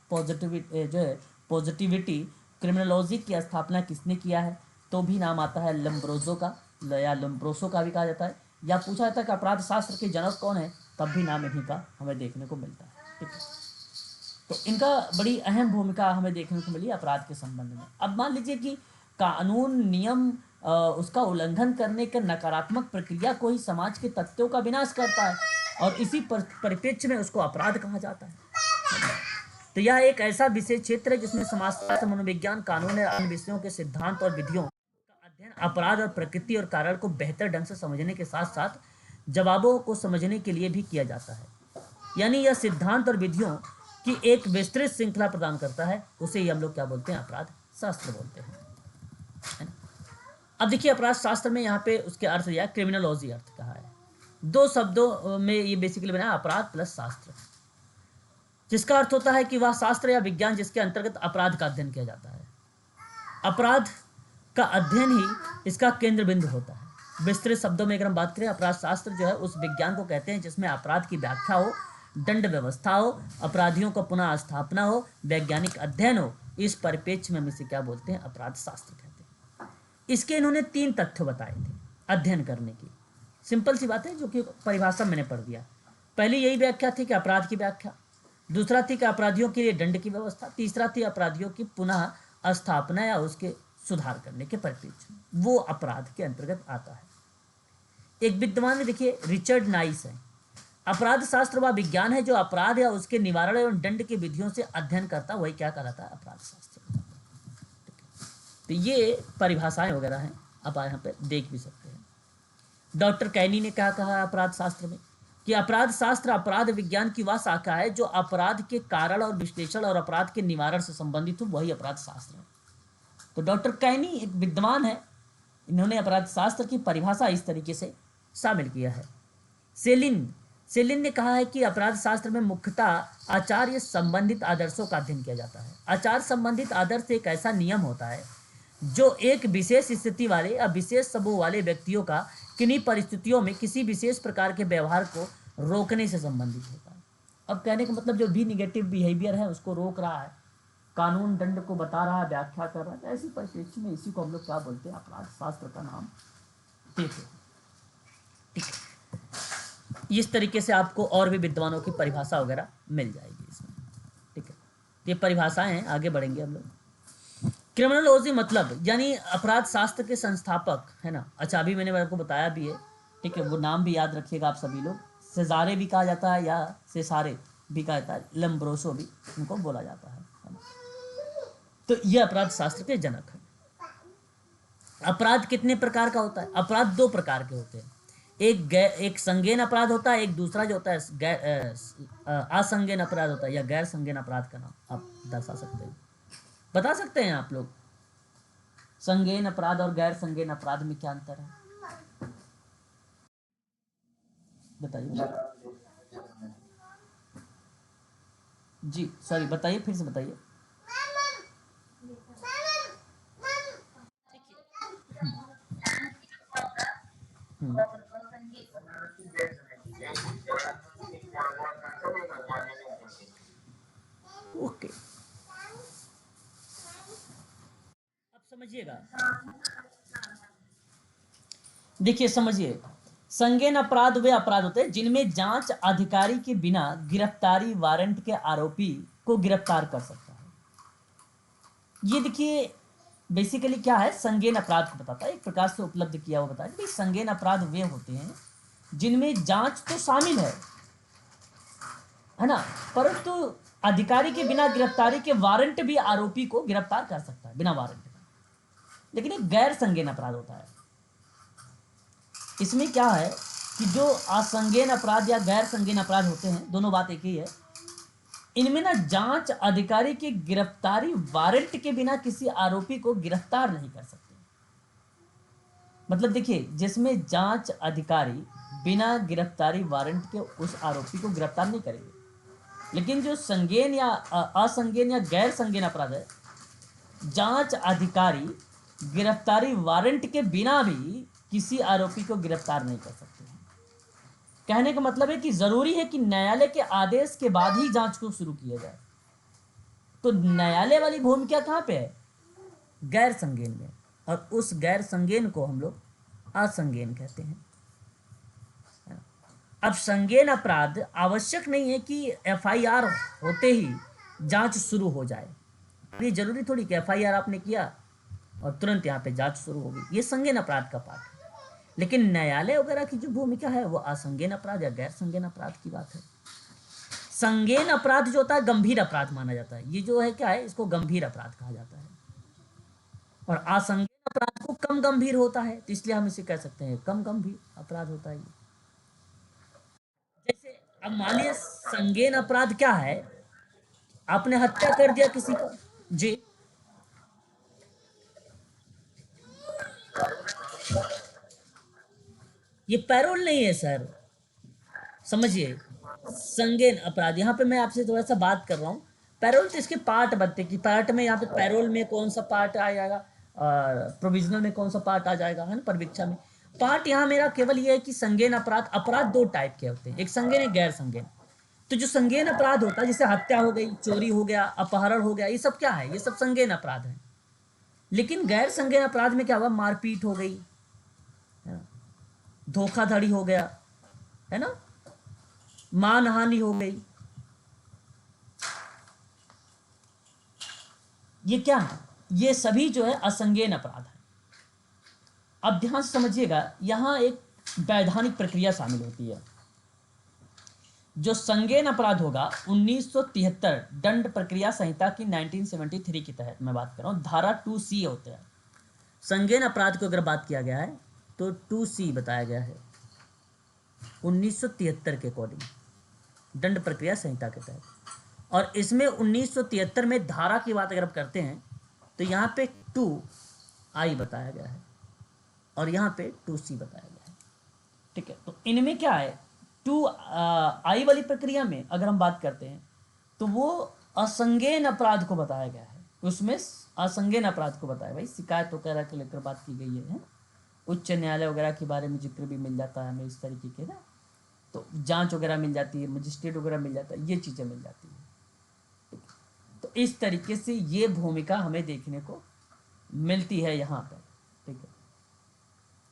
positivity criminology की स्थापना किसने किया है, तो भी नाम आता है लम्ब्रोजो का, या लम्ब्रोसो का भी कहा जाता है। या पूछा जाता है कि अपराध शास्त्र के जनक कौन है, तब भी नाम इन्हीं का हमें देखने को मिलता है। ठीक है, तो इनका बड़ी अहम भूमिका हमें देखने को मिली अपराध के संबंध में। अब मान लीजिए कि कानून नियम उसका उल्लंघन करने के नकारात्मक प्रक्रिया को ही समाज के तथ्यों का विनाश करता है, और इसी परिप्रेक्ष्य में उसको अपराध कहा जाता है। तो यह एक ऐसा विशेष क्षेत्र है जिसमें समाजशास्त्र, मनोविज्ञान, कानून और अन्य विषयों के सिद्धांत और विधियों का अध्ययन अपराध और प्रकृति और कारण को बेहतर ढंग से समझने के साथ साथ जवाबों को समझने के लिए भी किया जाता है। यानी यह सिद्धांत और विधियों की एक विस्तृत श्रृंखला प्रदान करता है, उसे ही हम लोग क्या बोलते हैं? अपराध शास्त्र बोलते हैं, है ना। अब देखिए अपराध शास्त्र में यहाँ पे उसके अर्थ दिया, क्रिमिनोलॉजी अर्थ कहा है। दो शब्दों में ये बेसिकली बना अपराध प्लस शास्त्र, जिसका अर्थ होता है कि वह शास्त्र या विज्ञान जिसके अंतर्गत अपराध का अध्ययन किया जाता है। अपराध का अध्ययन ही इसका केंद्र बिंदु होता है। विस्तृत शब्दों में अगर हम बात करें, अपराध शास्त्र जो है उस विज्ञान को कहते हैं जिसमें अपराध की व्याख्या हो, दंड व्यवस्था हो, अपराधियों को पुनः स्थापना हो, वैज्ञानिक अध्ययन हो। इस परिप्रेक्ष्य में हम इसे क्या बोलते हैं? अपराध शास्त्र कहते हैं। इसके इन्होंने 3 तथ्य बताए थे अध्ययन करने की। सिंपल सी बात है, जो कि परिभाषा मैंने पढ़ दिया। पहली यही व्याख्या थी कि अपराध की व्याख्या, दूसरा थी कि अपराधियों के लिए दंड की व्यवस्था, तीसरा थी अपराधियों की पुनः स्थापना या उसके सुधार करने के परिप्रेक्ष्य में, वो अपराध के अंतर्गत आता है। एक विद्वान देखिए रिचर्ड नाइस है, अपराध शास्त्र वह विज्ञान है जो अपराध या उसके निवारण एवं दंड की विधियों से अध्ययन करता, वही क्या कहलाता है? अपराध शास्त्र। तो ये परिभाषाएं वगैरह हैं, आप यहाँ पे देख भी सकते हैं। डॉक्टर कैनी ने क्या कहा अपराध शास्त्र में, कि अपराध शास्त्र अपराध विज्ञान की वह शाखा है जो अपराध के कारण और विश्लेषण और अपराध के निवारण से संबंधित हो, वही अपराध शास्त्र है। तो डॉक्टर कैनी एक विद्वान है, इन्होंने अपराध शास्त्र की परिभाषा इस तरीके से शामिल किया है। सेलिन सेलिन ने कहा है कि अपराध शास्त्र में मुख्यतः आचार्य संबंधित आदर्शों का अध्ययन किया जाता है। आचार संबंधित आदर्श एक ऐसा नियम होता है जो एक विशेष स्थिति वाले या विशेष समूह वाले व्यक्तियों का किन्हीं परिस्थितियों में किसी विशेष प्रकार के व्यवहार को रोकने से संबंधित होता है। अब कहने का मतलब जो भी निगेटिव बिहेवियर है उसको रोक रहा है, कानून दंड को बता रहा है, व्याख्या कर रहा है। ऐसी परिस्थिति में इसी को हम लोग क्या बोलते हैं, अपराध शास्त्र का नाम देते हैं। ठीक है, इस तरीके से आपको और भी विद्वानों की परिभाषा वगैरह मिल जाएगी इसमें। ठीक है, ये परिभाषाएं हैं, आगे बढ़ेंगे हम लोग। क्रिमिनोलॉजी मतलब यानी अपराध शास्त्र के संस्थापक है ना। अच्छा, अभी मैंने आपको बताया भी है, ठीक है, वो नाम भी याद रखिएगा आप सभी लोग। सेजारे भी कहा जाता है या सेसारे भी कहा जाता है, लम्ब्रोसो भी उनको बोला जाता है ना? तो ये अपराध शास्त्र के जनक है। अपराध कितने प्रकार का होता है? अपराध दो प्रकार के होते हैं। एक संज्ञेन अपराध होता है, एक दूसरा जो होता है असंज्ञेन अपराध होता है या गैर संज्ञेन अपराध का नाम आप दर्शा सकते हैं, बता सकते हैं आप लोग। संज्ञेन अपराध और गैर संज्ञेन अपराध में क्या अंतर है, बताइए जी। सॉरी, बताइए, फिर से बताइए। हम्म, ओके, अब समझिएगा, देखिए समझिए। संज्ञेन अपराध वे अपराध होते हैं जिनमें जांच अधिकारी के बिना गिरफ्तारी वारंट के आरोपी को गिरफ्तार कर सकता है। ये देखिए बेसिकली क्या है, संज्ञेन अपराध को बताता है, एक प्रकार से उपलब्ध किया हुआ बताया कि संज्ञेन अपराध वे होते हैं जिनमें जांच तो शामिल है ना, परंतु अधिकारी के बिना गिरफ्तारी के वारंट भी आरोपी को गिरफ्तार कर सकता है बिना वारंट के। लेकिन एक गैर संज्ञेन अपराध होता है, इसमें क्या है कि जो असंज्ञेन अपराध या गैर संज्ञेन अपराध होते हैं, दोनों बात एक ही है। इनमें ना जांच अधिकारी की गिरफ्तारी वारंट के बिना किसी आरोपी को गिरफ्तार नहीं कर सकते। मतलब देखिए, जिसमें जांच अधिकारी बिना गिरफ्तारी वारंट के उस आरोपी को गिरफ्तार नहीं करेंगे। लेकिन जो संज्ञेन या असंज्ञेन या गैर संज्ञेन अपराध है, जांच अधिकारी गिरफ्तारी वारंट के बिना भी किसी आरोपी को गिरफ्तार नहीं कर सकते। कहने का मतलब है कि जरूरी है कि न्यायालय के आदेश के बाद ही जांच को शुरू किया जाए। तो न्यायालय वाली भूमिका कहां पे है? गैर संज्ञेन में, और उस गैर संज्ञेन को हम लोग असंज्ञेन कहते हैं। अब संज्ञेन अपराध आवश्यक नहीं है कि एफआईआर होते ही जांच शुरू हो जाए। ये जरूरी थोड़ी कि एफआईआर आपने किया और तुरंत यहाँ पे जांच शुरू होगी, ये संज्ञेन अपराध का पार्ट है। लेकिन न्यायालय वगैरह की जो भूमिका है वो असंज्ञेन अपराध या गैर संज्ञेन अपराध की बात है। संज्ञेन अपराध जो होता है गंभीर अपराध माना जाता है, ये जो है क्या है, इसको गंभीर अपराध कहा जाता है। और असंज्ञेन अपराध को कम गंभीर होता है, तो इसलिए हम इसे कह सकते हैं कम गंभीर अपराध होता है ये। जैसे अब मानिए संज्ञेन अपराध क्या है, आपने हत्या कर दिया किसी का जी, ये पैरोल नहीं है सर, समझिए। संज्ञेन अपराध, यहाँ पे मैं आपसे थोड़ा सा बात कर रहा हूँ। पैरोल तो इसके पार्ट बनते कि पार्ट में यहाँ पे पैरोल में कौन सा पार्ट आ जाएगा और प्रोविजनल में कौन सा पार्ट आ जाएगा, है ना, परिवीक्षा में। पार्ट यहाँ मेरा केवल ये है कि संज्ञेन अपराध, अपराध दो टाइप के होते हैं, एक संज्ञेन एक गैर संज्ञेन। तो जो संज्ञेन अपराध होता है जैसे हत्या हो गई, चोरी हो गया, अपहरण हो गया, ये सब क्या है, ये सब संज्ञेन अपराध है। लेकिन गैर संज्ञेन अपराध में क्या हुआ, मारपीट हो गई, है ना, धोखाधड़ी हो गया, है ना, मानहानि हो गई, ये क्या है, ये सभी जो है असंज्ञेन अपराध है। अब ध्यान से समझिएगा, यहां एक वैधानिक प्रक्रिया शामिल होती है। जो संज्ञेन अपराध होगा 1973 दंड प्रक्रिया संहिता की 1973 के तहत मैं बात कर रहा हूं, धारा 2C होते हैं। संज्ञेन अपराध को अगर बात किया गया है तो 2C बताया गया है 1973 के अकॉर्डिंग, दंड प्रक्रिया संहिता के तहत। और इसमें 1973 में धारा की बात अगर आप करते हैं तो यहाँ पे 2I बताया गया है और यहाँ पे 2C बताया गया है। ठीक है, तो इनमें क्या है, टू आई वाली प्रक्रिया में अगर हम बात करते हैं तो वो असंज्ञेय अपराध को बताया गया है। उसमें असंज्ञेय अपराध को बताया, भाई शिकायत वगैरह को लेकर बात की गई है। उच्च न्यायालय वगैरह के बारे में जिक्र भी मिल जाता है हमें इस तरीके के ना, तो जांच वगैरह मिल जाती है, मजिस्ट्रेट वगैरह मिल जाता है, ये चीज़ें मिल जाती है। तो इस तरीके से ये भूमिका हमें देखने को मिलती है यहाँ पर। ठीक है,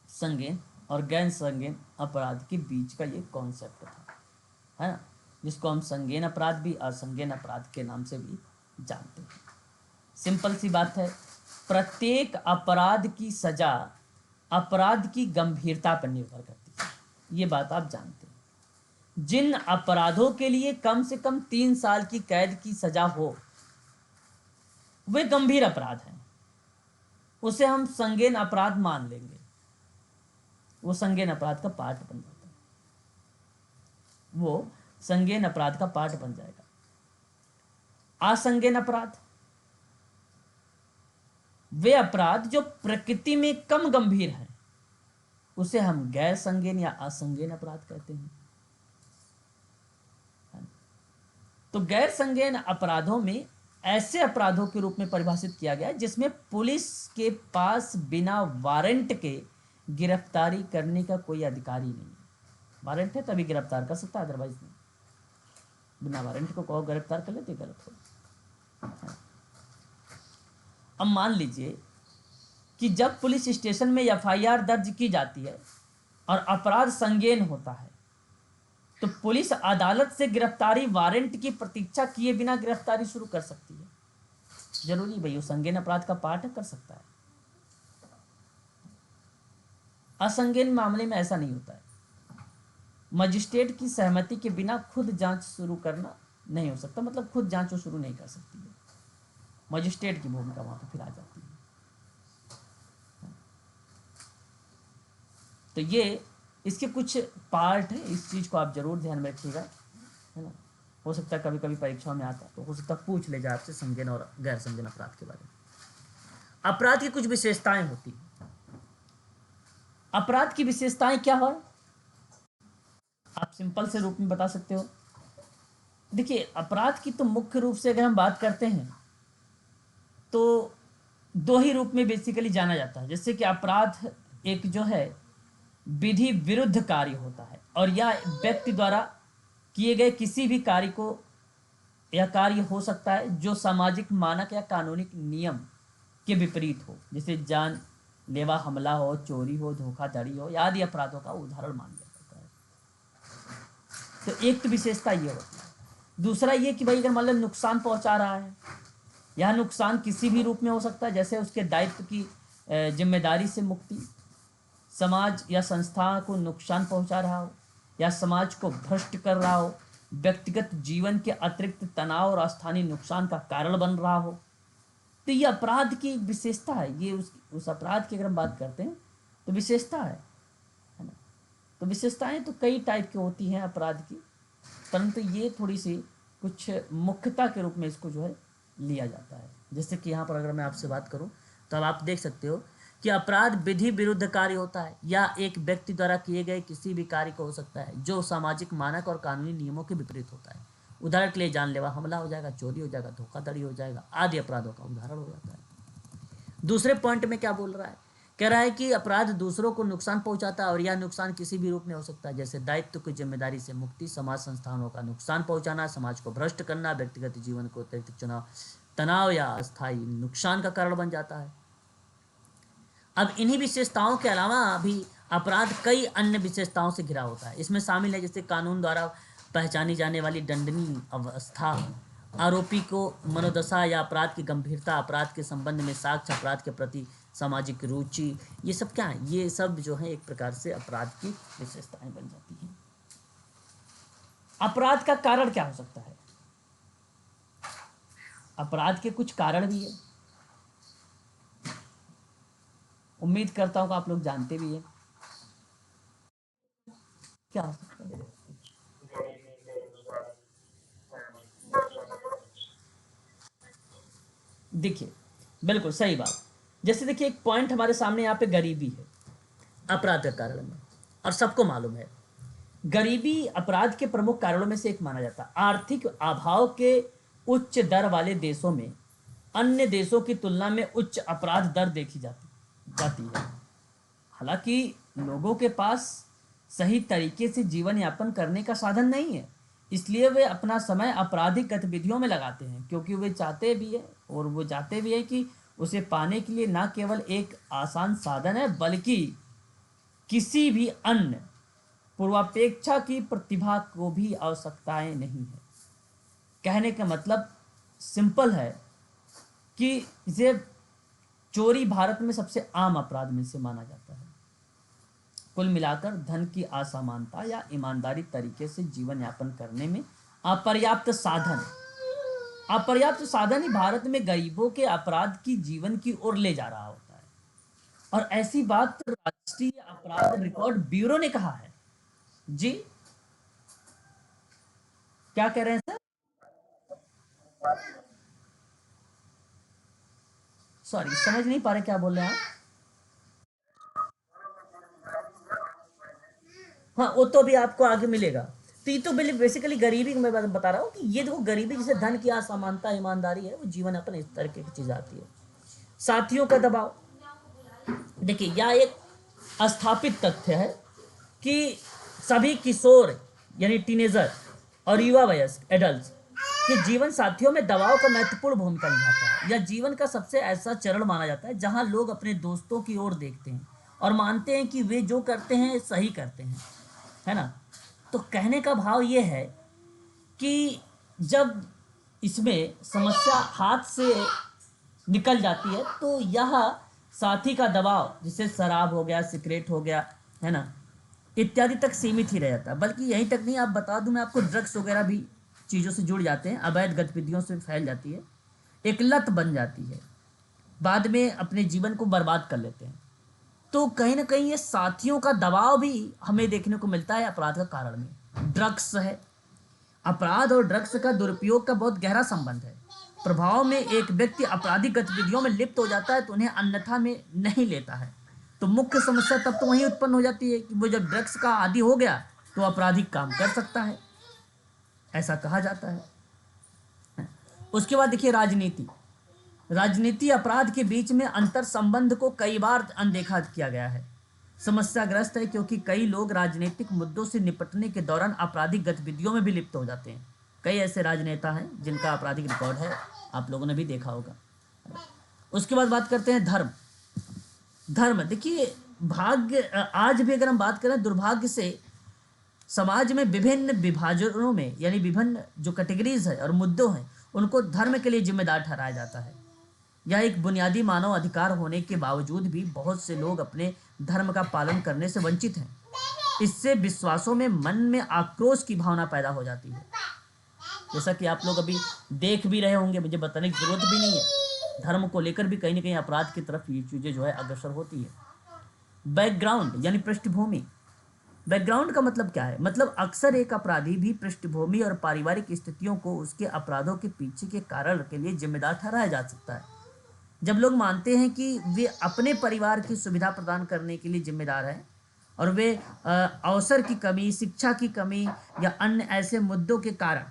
संज्ञेय और गैर संज्ञेय अपराध के बीच का ये कॉन्सेप्ट था, है ना, जिसको हम संज्ञेय अपराध भी असंज्ञेय अपराध के नाम से भी जानते हैं। सिंपल सी बात है, प्रत्येक अपराध की सजा अपराध की गंभीरता पर निर्भर करती है, ये बात आप जानते हैं। जिन अपराधों के लिए कम से कम 3 साल की कैद की सजा हो वे गंभीर अपराध हैं, उसे हम संज्ञेय अपराध मान लेंगे, वो संज्ञेय अपराध का पार्ट बन जाता है, वो संज्ञेय अपराध का पार्ट बन जाएगा। असंज्ञेय अपराध वे अपराध जो प्रकृति में कम गंभीर हैं, उसे हम गैर संज्ञेय या असंज्ञेय अपराध कहते हैं। तो गैर संज्ञेय अपराधों में ऐसे अपराधों के रूप में परिभाषित किया गया है जिसमें पुलिस के पास बिना वारंट के गिरफ्तारी करने का कोई अधिकारी नहीं है। वारंट है तभी गिरफ्तार कर सकता है, अदरवाइज नहीं। बिना वारंट को कहो गिरफ्तार कर लेते, गलत हो। अब मान लीजिए कि जब पुलिस स्टेशन में एफआईआर दर्ज की जाती है और अपराध संज्ञेय होता है तो पुलिस अदालत से गिरफ्तारी वारंट की प्रतीक्षा किए बिना गिरफ्तारी शुरू कर सकती है। जरूरी भाई वो संज्ञेय अपराध का पार्ट कर सकता है। असंज्ञेय मामले में ऐसा नहीं होता है, मजिस्ट्रेट की सहमति के बिना खुद जांच शुरू करना नहीं हो सकता, मतलब खुद जांच वो शुरू नहीं कर सकती है, मजिस्ट्रेट की भूमिका वहां पर फिर आ जाती है। तो ये इसके कुछ पार्ट है, इस चीज़ को आप जरूर ध्यान में रखिएगा, है ना। हो सकता है कभी कभी परीक्षाओं में आता तो हो सकता है पूछ ले जाए आपसे संज्ञेय और गैर संज्ञेय अपराध के बारे में। अपराध की कुछ विशेषताएं होती हैं। अपराध की विशेषताएं क्या है आप सिंपल से रूप में बता सकते हो। देखिए, अपराध की तो मुख्य रूप से अगर हम बात करते हैं तो 2 ही रूप में बेसिकली जाना जाता है। जैसे कि अपराध एक जो है विधि विरुद्ध कार्य होता है और यह व्यक्ति द्वारा किए गए किसी भी कार्य को यह कार्य हो सकता है जो सामाजिक मानक या कानूनी नियम के विपरीत हो, जैसे जानलेवा हमला हो, चोरी हो, धोखाधड़ी हो, आदि अपराधों का उदाहरण मान लिया जाता है। तो एक तो विशेषता ये होती है। दूसरा ये कि भाई अगर मान लो नुकसान पहुंचा रहा है, यह नुकसान किसी भी रूप में हो सकता है, जैसे उसके दायित्व की जिम्मेदारी से मुक्ति, समाज या संस्था को नुकसान पहुंचा रहा हो या समाज को भ्रष्ट कर रहा हो, व्यक्तिगत जीवन के अतिरिक्त तनाव और स्थानीय नुकसान का कारण बन रहा हो, तो ये अपराध की एक विशेषता है। ये उस अपराध की अगर हम बात करते हैं तो विशेषता है ना। तो विशेषताएं तो कई टाइप की होती हैं अपराध की, परंतु ये थोड़ी सी कुछ मुख्यता के रूप में इसको जो है लिया जाता है। जैसे कि यहाँ पर अगर मैं आपसे बात करूँ तो अब आप देख सकते हो कि अपराध विधि विरुद्ध कार्य होता है या एक व्यक्ति द्वारा किए गए किसी भी कार्य को हो सकता है जो सामाजिक मानक और कानूनी नियमों के विपरीत होता है। उदाहरण के लिए जानलेवा हमला हो जाएगा, चोरी हो जाएगा, धोखाधड़ी हो जाएगा, आदि अपराधों का उदाहरण हो जाता है। दूसरे पॉइंट में क्या बोल रहा है, कह रहा है कि अपराध दूसरों को नुकसान पहुंचाता है और यह नुकसान किसी भी रूप में हो सकता है, जैसे दायित्व की जिम्मेदारी से मुक्ति, समाज संस्थानों का नुकसान पहुंचाना, समाज को भ्रष्ट करना, व्यक्तिगत जीवन को अतिरिक्त तनाव या अस्थायी नुकसान का कारण बन जाता है। अब इन्हीं विशेषताओं के अलावा भी अपराध कई अन्य विशेषताओं से घिरा होता है। इसमें शामिल है जैसे कानून द्वारा पहचानी जाने वाली दंडनीय अवस्था, आरोपी को मनोदशा या अपराध की गंभीरता, अपराध के संबंध में साक्ष्य, अपराध के प्रति सामाजिक रुचि, ये सब क्या है, ये सब जो है एक प्रकार से अपराध की विशेषताएं बन जाती हैं। अपराध का कारण क्या हो सकता है, अपराध के कुछ कारण भी है, उम्मीद करता हूं कि आप लोग जानते भी हैं क्या हो सकता है। देखिए, बिल्कुल सही बात। जैसे देखिए एक पॉइंट हमारे सामने यहाँ पे गरीबी है अपराध का कारण में, और सबको मालूम है गरीबी अपराध के प्रमुख कारणों में से एक माना जाता है। आर्थिक अभाव के उच्च दर वाले देशों में अन्य देशों की तुलना में उच्च अपराध दर देखी जाती है। हालांकि लोगों के पास सही तरीके से जीवन यापन करने का साधन नहीं है, इसलिए वे अपना समय आपराधिक गतिविधियों में लगाते हैं, क्योंकि वे चाहते भी है और वो चाहते भी है कि उसे पाने के लिए न केवल एक आसान साधन है, बल्कि किसी भी अन्य पूर्वापेक्षा की प्रतिभा को भी आवश्यकताएं नहीं है। कहने का मतलब सिंपल है कि इसे चोरी भारत में सबसे आम अपराध में से माना जाता है। कुल मिलाकर धन की असमानता या ईमानदारी तरीके से जीवन यापन करने में अपर्याप्त साधन अपर्याप्त साधन ही भारत में गरीबों के अपराध की जीवन की ओर ले जा रहा होता है। और ऐसी बात राष्ट्रीय अपराध रिकॉर्ड ब्यूरो ने कहा है। जी, क्या कह रहे हैं सर? सॉरी, समझ नहीं पा रहे क्या बोल रहे हैं आप। हाँ, वो तो अभी आपको आगे मिलेगा। तो ये तो बेसिकली गरीबी की मैं बता रहा हूँ कि ये देखो, गरीबी जिसे धन की असमानता, ईमानदारी है, वो जीवन अपन इस तरह की चीज आती है। साथियों का दबाव, देखिए यह एक स्थापित तथ्य है कि सभी किशोर यानी टीनेजर और युवा वयस्क एडल्ट के जीवन साथियों में दबाव का महत्वपूर्ण भूमिका निभाता है। यह जीवन का सबसे ऐसा चरण माना जाता है जहां लोग अपने दोस्तों की ओर देखते हैं और मानते हैं कि वे जो करते हैं सही करते हैं, है ना। तो कहने का भाव ये है कि जब इसमें समस्या हाथ से निकल जाती है तो यह साथी का दबाव, जिसे शराब हो गया, सिगरेट हो गया, है ना, इत्यादि तक सीमित ही रह जाता है। बल्कि यहीं तक नहीं, आप बता दूं मैं आपको, ड्रग्स वगैरह भी चीज़ों से जुड़ जाते हैं, अवैध गतिविधियों से फैल जाती है, एक लत बन जाती है, बाद में अपने जीवन को बर्बाद कर लेते हैं। तो कहीं ना कहीं ये साथियों का दबाव भी हमें देखने को मिलता है अपराध का कारण में। ड्रग्स है, अपराध और ड्रग्स का दुरुपयोग का बहुत गहरा संबंध है। प्रभाव में एक व्यक्ति आपराधिक गतिविधियों में लिप्त हो जाता है तो उन्हें अन्यथा में नहीं लेता है। तो मुख्य समस्या तब तो वहीं उत्पन्न हो जाती है कि वो जब ड्रग्स का आदी हो गया तो आपराधिक काम कर सकता है, ऐसा कहा जाता है। उसके बाद देखिए राजनीति। राजनीति अपराध के बीच में अंतर संबंध को कई बार अनदेखा किया गया है। समस्याग्रस्त है क्योंकि कई लोग राजनीतिक मुद्दों से निपटने के दौरान आपराधिक गतिविधियों में भी लिप्त हो जाते हैं। कई ऐसे राजनेता हैं जिनका आपराधिक रिकॉर्ड है, आप लोगों ने भी देखा होगा। उसके बाद बात करते हैं धर्म। धर्म देखिए, भाग्य, आज भी अगर हम बात करें, दुर्भाग्य से समाज में विभिन्न विभाजनों में, यानी विभिन्न जो कैटेगरीज है और मुद्दों हैं, उनको धर्म के लिए जिम्मेदार ठहराया जाता है। यह एक बुनियादी मानव अधिकार होने के बावजूद भी बहुत से लोग अपने धर्म का पालन करने से वंचित हैं। इससे विश्वासों में, मन में आक्रोश की भावना पैदा हो जाती है। जैसा कि आप लोग अभी देख भी रहे होंगे, मुझे बताने की जरूरत भी नहीं है, धर्म को लेकर भी कहीं ना कहीं अपराध की तरफ ये चीज़ें जो है अग्रसर होती है। बैकग्राउंड यानी पृष्ठभूमि। बैकग्राउंड का मतलब क्या है? मतलब अक्सर एक अपराधी भी पृष्ठभूमि और पारिवारिक स्थितियों को उसके अपराधों के पीछे के कारण के लिए जिम्मेदार ठहराया जा सकता है। जब लोग मानते हैं कि वे अपने परिवार की सुविधा प्रदान करने के लिए जिम्मेदार हैं और वे अवसर की कमी, शिक्षा की कमी या अन्य ऐसे मुद्दों के कारण,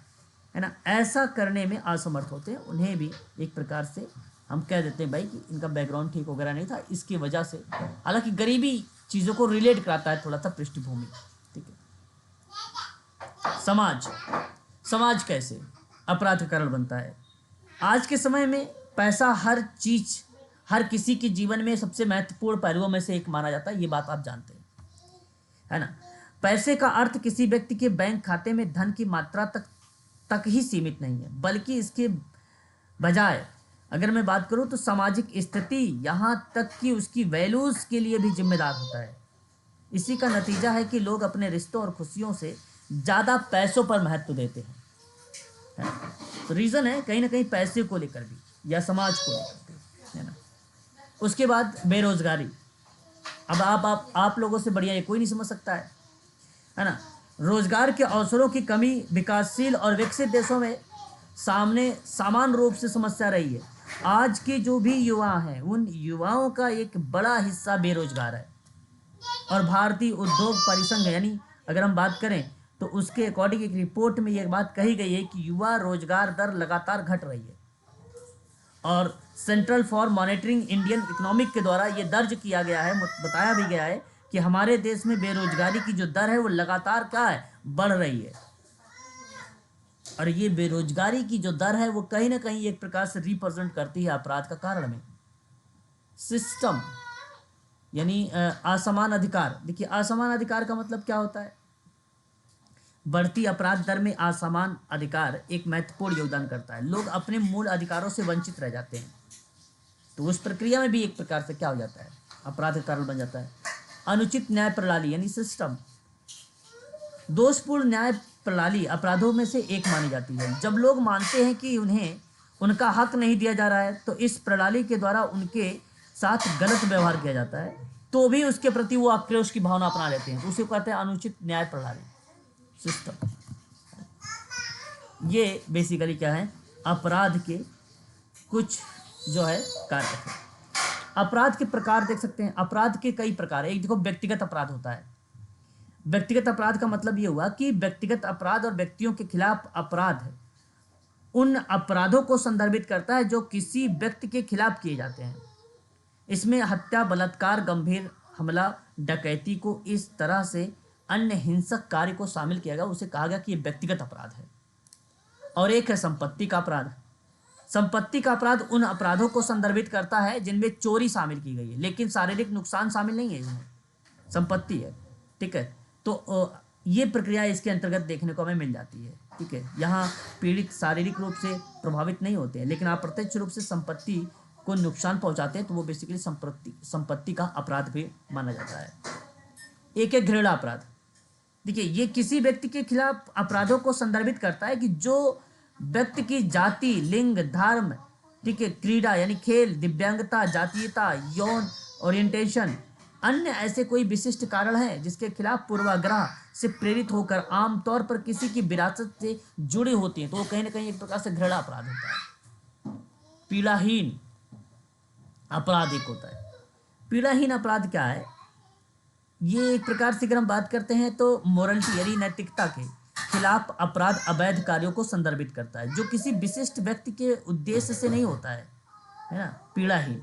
है ना, ऐसा करने में असमर्थ होते हैं, उन्हें भी एक प्रकार से हम कह देते हैं भाई कि इनका बैकग्राउंड ठीक वगैरह नहीं था, इसकी वजह से। हालांकि गरीबी चीज़ों को रिलेट कराता है थोड़ा सा पृष्ठभूमि, ठीक है। समाज, समाज कैसे अपराध का कारण बनता है? आज के समय में पैसा हर चीज, हर किसी के जीवन में सबसे महत्वपूर्ण पहलुओं में से एक माना जाता है, ये बात आप जानते हैं, है ना। पैसे का अर्थ किसी व्यक्ति के बैंक खाते में धन की मात्रा तक ही सीमित नहीं है, बल्कि इसके बजाय अगर मैं बात करूं तो सामाजिक स्थिति, यहाँ तक कि उसकी वैल्यूज के लिए भी जिम्मेदार होता है। इसी का नतीजा है कि लोग अपने रिश्तों और खुशियों से ज़्यादा पैसों पर महत्व देते हैं, है ना? तो रीज़न है कहीं ना कहीं पैसे को लेकर भी या समाज को लेकर भी, है ना। उसके बाद बेरोजगारी। अब आप लोगों से बढ़िया ये कोई नहीं समझ सकता है ना। रोजगार के अवसरों की कमी विकासशील और विकसित देशों में समान रूप से समस्या रही है। आज के जो भी युवा हैं, उन युवाओं का एक बड़ा हिस्सा बेरोजगार है और भारतीय उद्योग परिसंघ यानी अगर हम बात करें तो उसके अकॉर्डिंग एक रिपोर्ट में ये बात कही गई है कि युवा रोजगार दर लगातार घट रही है, और central for monitoring Indian economic के द्वारा ये दर्ज किया गया है, बताया भी गया है कि हमारे देश में बेरोजगारी की जो दर है वो लगातार क्या है, बढ़ रही है। और ये बेरोजगारी की जो दर है वो कहीं ना कहीं एक प्रकार से रिप्रेजेंट करती है अपराध का कारण में। सिस्टम यानी असमान अधिकार। देखिए असमान अधिकार का मतलब क्या होता है? बढ़ती अपराध दर में असमान अधिकार एक महत्वपूर्ण योगदान करता है। लोग अपने मूल अधिकारों से वंचित रह जाते हैं, तो उस प्रक्रिया में भी एक प्रकार से क्या हो जाता है, अपराध का कारण बन जाता है। अनुचित न्याय प्रणाली यानी सिस्टम। दोषपूर्ण न्याय प्रणाली अपराधों में से एक मानी जाती है। जब लोग मानते हैं कि उन्हें उनका हक नहीं दिया जा रहा है, तो इस प्रणाली के द्वारा उनके साथ गलत व्यवहार किया जाता है, तो भी उसके प्रति वो आक्रोश की भावना अपना लेते हैं, तो उसे कहते हैं अनुचित न्याय प्रणाली, सिस्टम। ये बेसिकली क्या है, अपराध के कुछ जो है कार्य है। अपराध के प्रकार देख सकते हैं। अपराध के कई प्रकार है। एक देखो, व्यक्तिगत अपराध होता है। व्यक्तिगत अपराध का मतलब ये हुआ कि व्यक्तिगत अपराध और व्यक्तियों के खिलाफ अपराध है उन अपराधों को संदर्भित करता है जो किसी व्यक्ति के खिलाफ किए जाते हैं। इसमें हत्या, बलात्कार, गंभीर हमला, डकैती को इस तरह से अन्य हिंसक कार्य को शामिल किया गया, उसे कहा गया कि ये व्यक्तिगत अपराध है। और एक है संपत्ति का अपराध। संपत्ति का अपराध उन अपराधों को संदर्भित करता है जिनमें चोरी शामिल की गई है, लेकिन शारीरिक नुकसान शामिल नहीं है, इसमें संपत्ति है। ठीक है, तो ये प्रक्रिया इसके अंतर्गत देखने को हमें मिल जाती है। ठीक है, यहाँ पीड़ित शारीरिक रूप से प्रभावित नहीं होते हैं, लेकिन आप प्रत्यक्ष रूप से संपत्ति को नुकसान पहुंचाते हैं, तो वो बेसिकली संपत्ति का अपराध भी माना जाता है। एक है घृणा अपराध। देखिए, ये किसी व्यक्ति के खिलाफ अपराधों को संदर्भित करता है कि जो व्यक्ति की जाति, लिंग, धर्म, ठीक है, क्रीड़ा यानी खेल, दिव्यांगता, जातीयता, यौन ओरिएंटेशन, अन्य ऐसे कोई विशिष्ट कारण है जिसके खिलाफ पूर्वाग्रह से प्रेरित होकर आमतौर पर किसी की विरासत से जुड़ी होती है, तो वो कहीं ना कहीं एक प्रकार से घृणा अपराध होता है। पीड़ाहीन अपराध एक होता है। पीड़ाहीन अपराध क्या है? ये एक प्रकार से अगर हम बात करते हैं तो मोरलिटी यानी नैतिकता के खिलाफ अपराध, अवैध कार्यों को संदर्भित करता है जो किसी विशिष्ट व्यक्ति के उद्देश्य से नहीं होता है ना। पीड़ाहीन,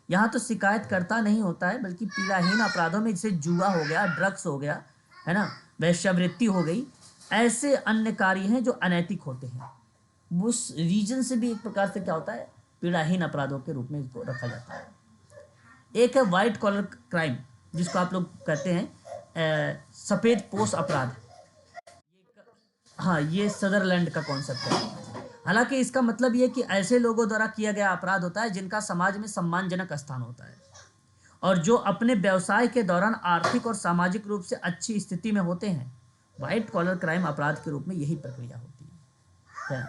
यहाँ तो शिकायत करता नहीं होता है, बल्कि पीड़ाहीन अपराधों में जैसे जुआ हो गया, ड्रग्स हो गया, है ना, वेश्यावृत्ति हो गई, ऐसे अन्य कार्य हैं जो अनैतिक होते हैं, उस रीजन से भी एक प्रकार से क्या होता है, पीड़ाहीन अपराधों के रूप में इसको रखा जाता है। एक है वाइट कॉलर क्राइम, जिसको आप लोग कहते हैं सफ़ेद पोश अपराध। हाँ, ये सदरलैंड का कॉन्सेप्ट है। हालांकि इसका मतलब ये कि ऐसे लोगों द्वारा किया गया अपराध होता है जिनका समाज में सम्मानजनक स्थान होता है और जो अपने व्यवसाय के दौरान आर्थिक और सामाजिक रूप से अच्छी स्थिति में होते हैं। वाइट कॉलर क्राइम अपराध के रूप में यही प्रक्रिया होती है।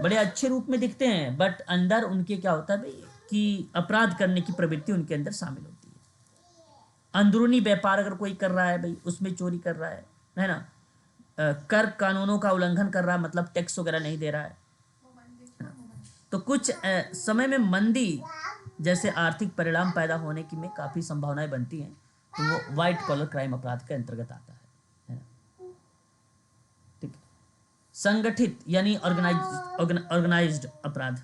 बड़े अच्छे रूप में दिखते हैं, बट अंदर उनके क्या होता है भाई कि अपराध करने की प्रवृत्ति उनके अंदर शामिल होती है। अंदरूनी व्यापार अगर कोई कर रहा है भाई, उसमें चोरी कर रहा है ना, कर कानूनों का उल्लंघन कर रहा है, मतलब टैक्स वगैरह नहीं दे रहा है, तो कुछ समय में मंदी जैसे आर्थिक परिणाम पैदा होने की में काफ़ी संभावनाएं बनती हैं, तो वो वाइट कॉलर क्राइम अपराध के अंतर्गत आता है ना। ठीक है। संगठित यानी ऑर्गेनाइज्ड अपराध।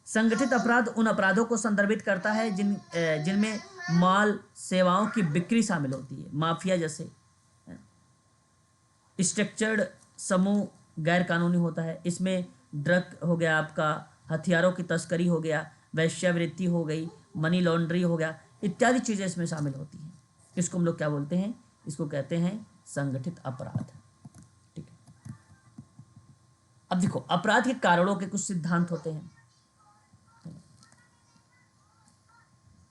संगठित अपराध उन अपराधों को संदर्भित करता है जिनमें माल, सेवाओं की बिक्री शामिल होती है, माफिया जैसे। स्ट्रक्चर्ड समूह गैर कानूनी होता है, इसमें ड्रग हो गया, आपका हथियारों की तस्करी हो गया, वैश्यावृत्ति हो गई, मनी लॉन्ड्री हो गया, इत्यादि चीज़ें इसमें शामिल होती हैं। इसको हम लोग क्या बोलते हैं? इसको कहते हैं संगठित अपराध। ठीक है। अब देखो, अपराध के कारणों के कुछ सिद्धांत होते हैं।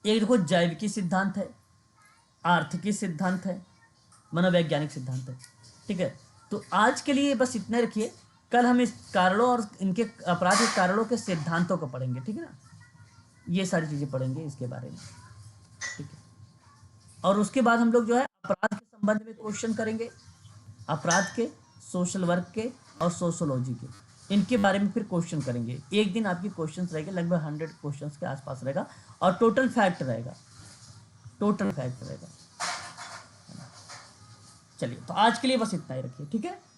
एक देखो, जैविकी सिद्धांत है, आर्थिकी सिद्धांत है, मनोवैज्ञानिक सिद्धांत है। ठीक है, तो आज के लिए बस इतना रखिए। कल हम इस कारणों और इनके अपराध के कारणों के सिद्धांतों को पढ़ेंगे। ठीक है ना, ये सारी चीज़ें पढ़ेंगे इसके बारे में। ठीक है, और उसके बाद हम लोग जो है अपराध के संबंध में क्वेश्चन करेंगे, अपराध के, सोशल वर्क के और सोशोलॉजी के, इनके बारे में फिर क्वेश्चन करेंगे। एक दिन आपकी क्वेश्चंस रहेंगे, लगभग 100 क्वेश्चंस के आसपास रहेगा, और टोटल फैक्ट रहेगा, टोटल फैक्ट रहेगा। चलिए, तो आज के लिए बस इतना ही रखिए, ठीक है।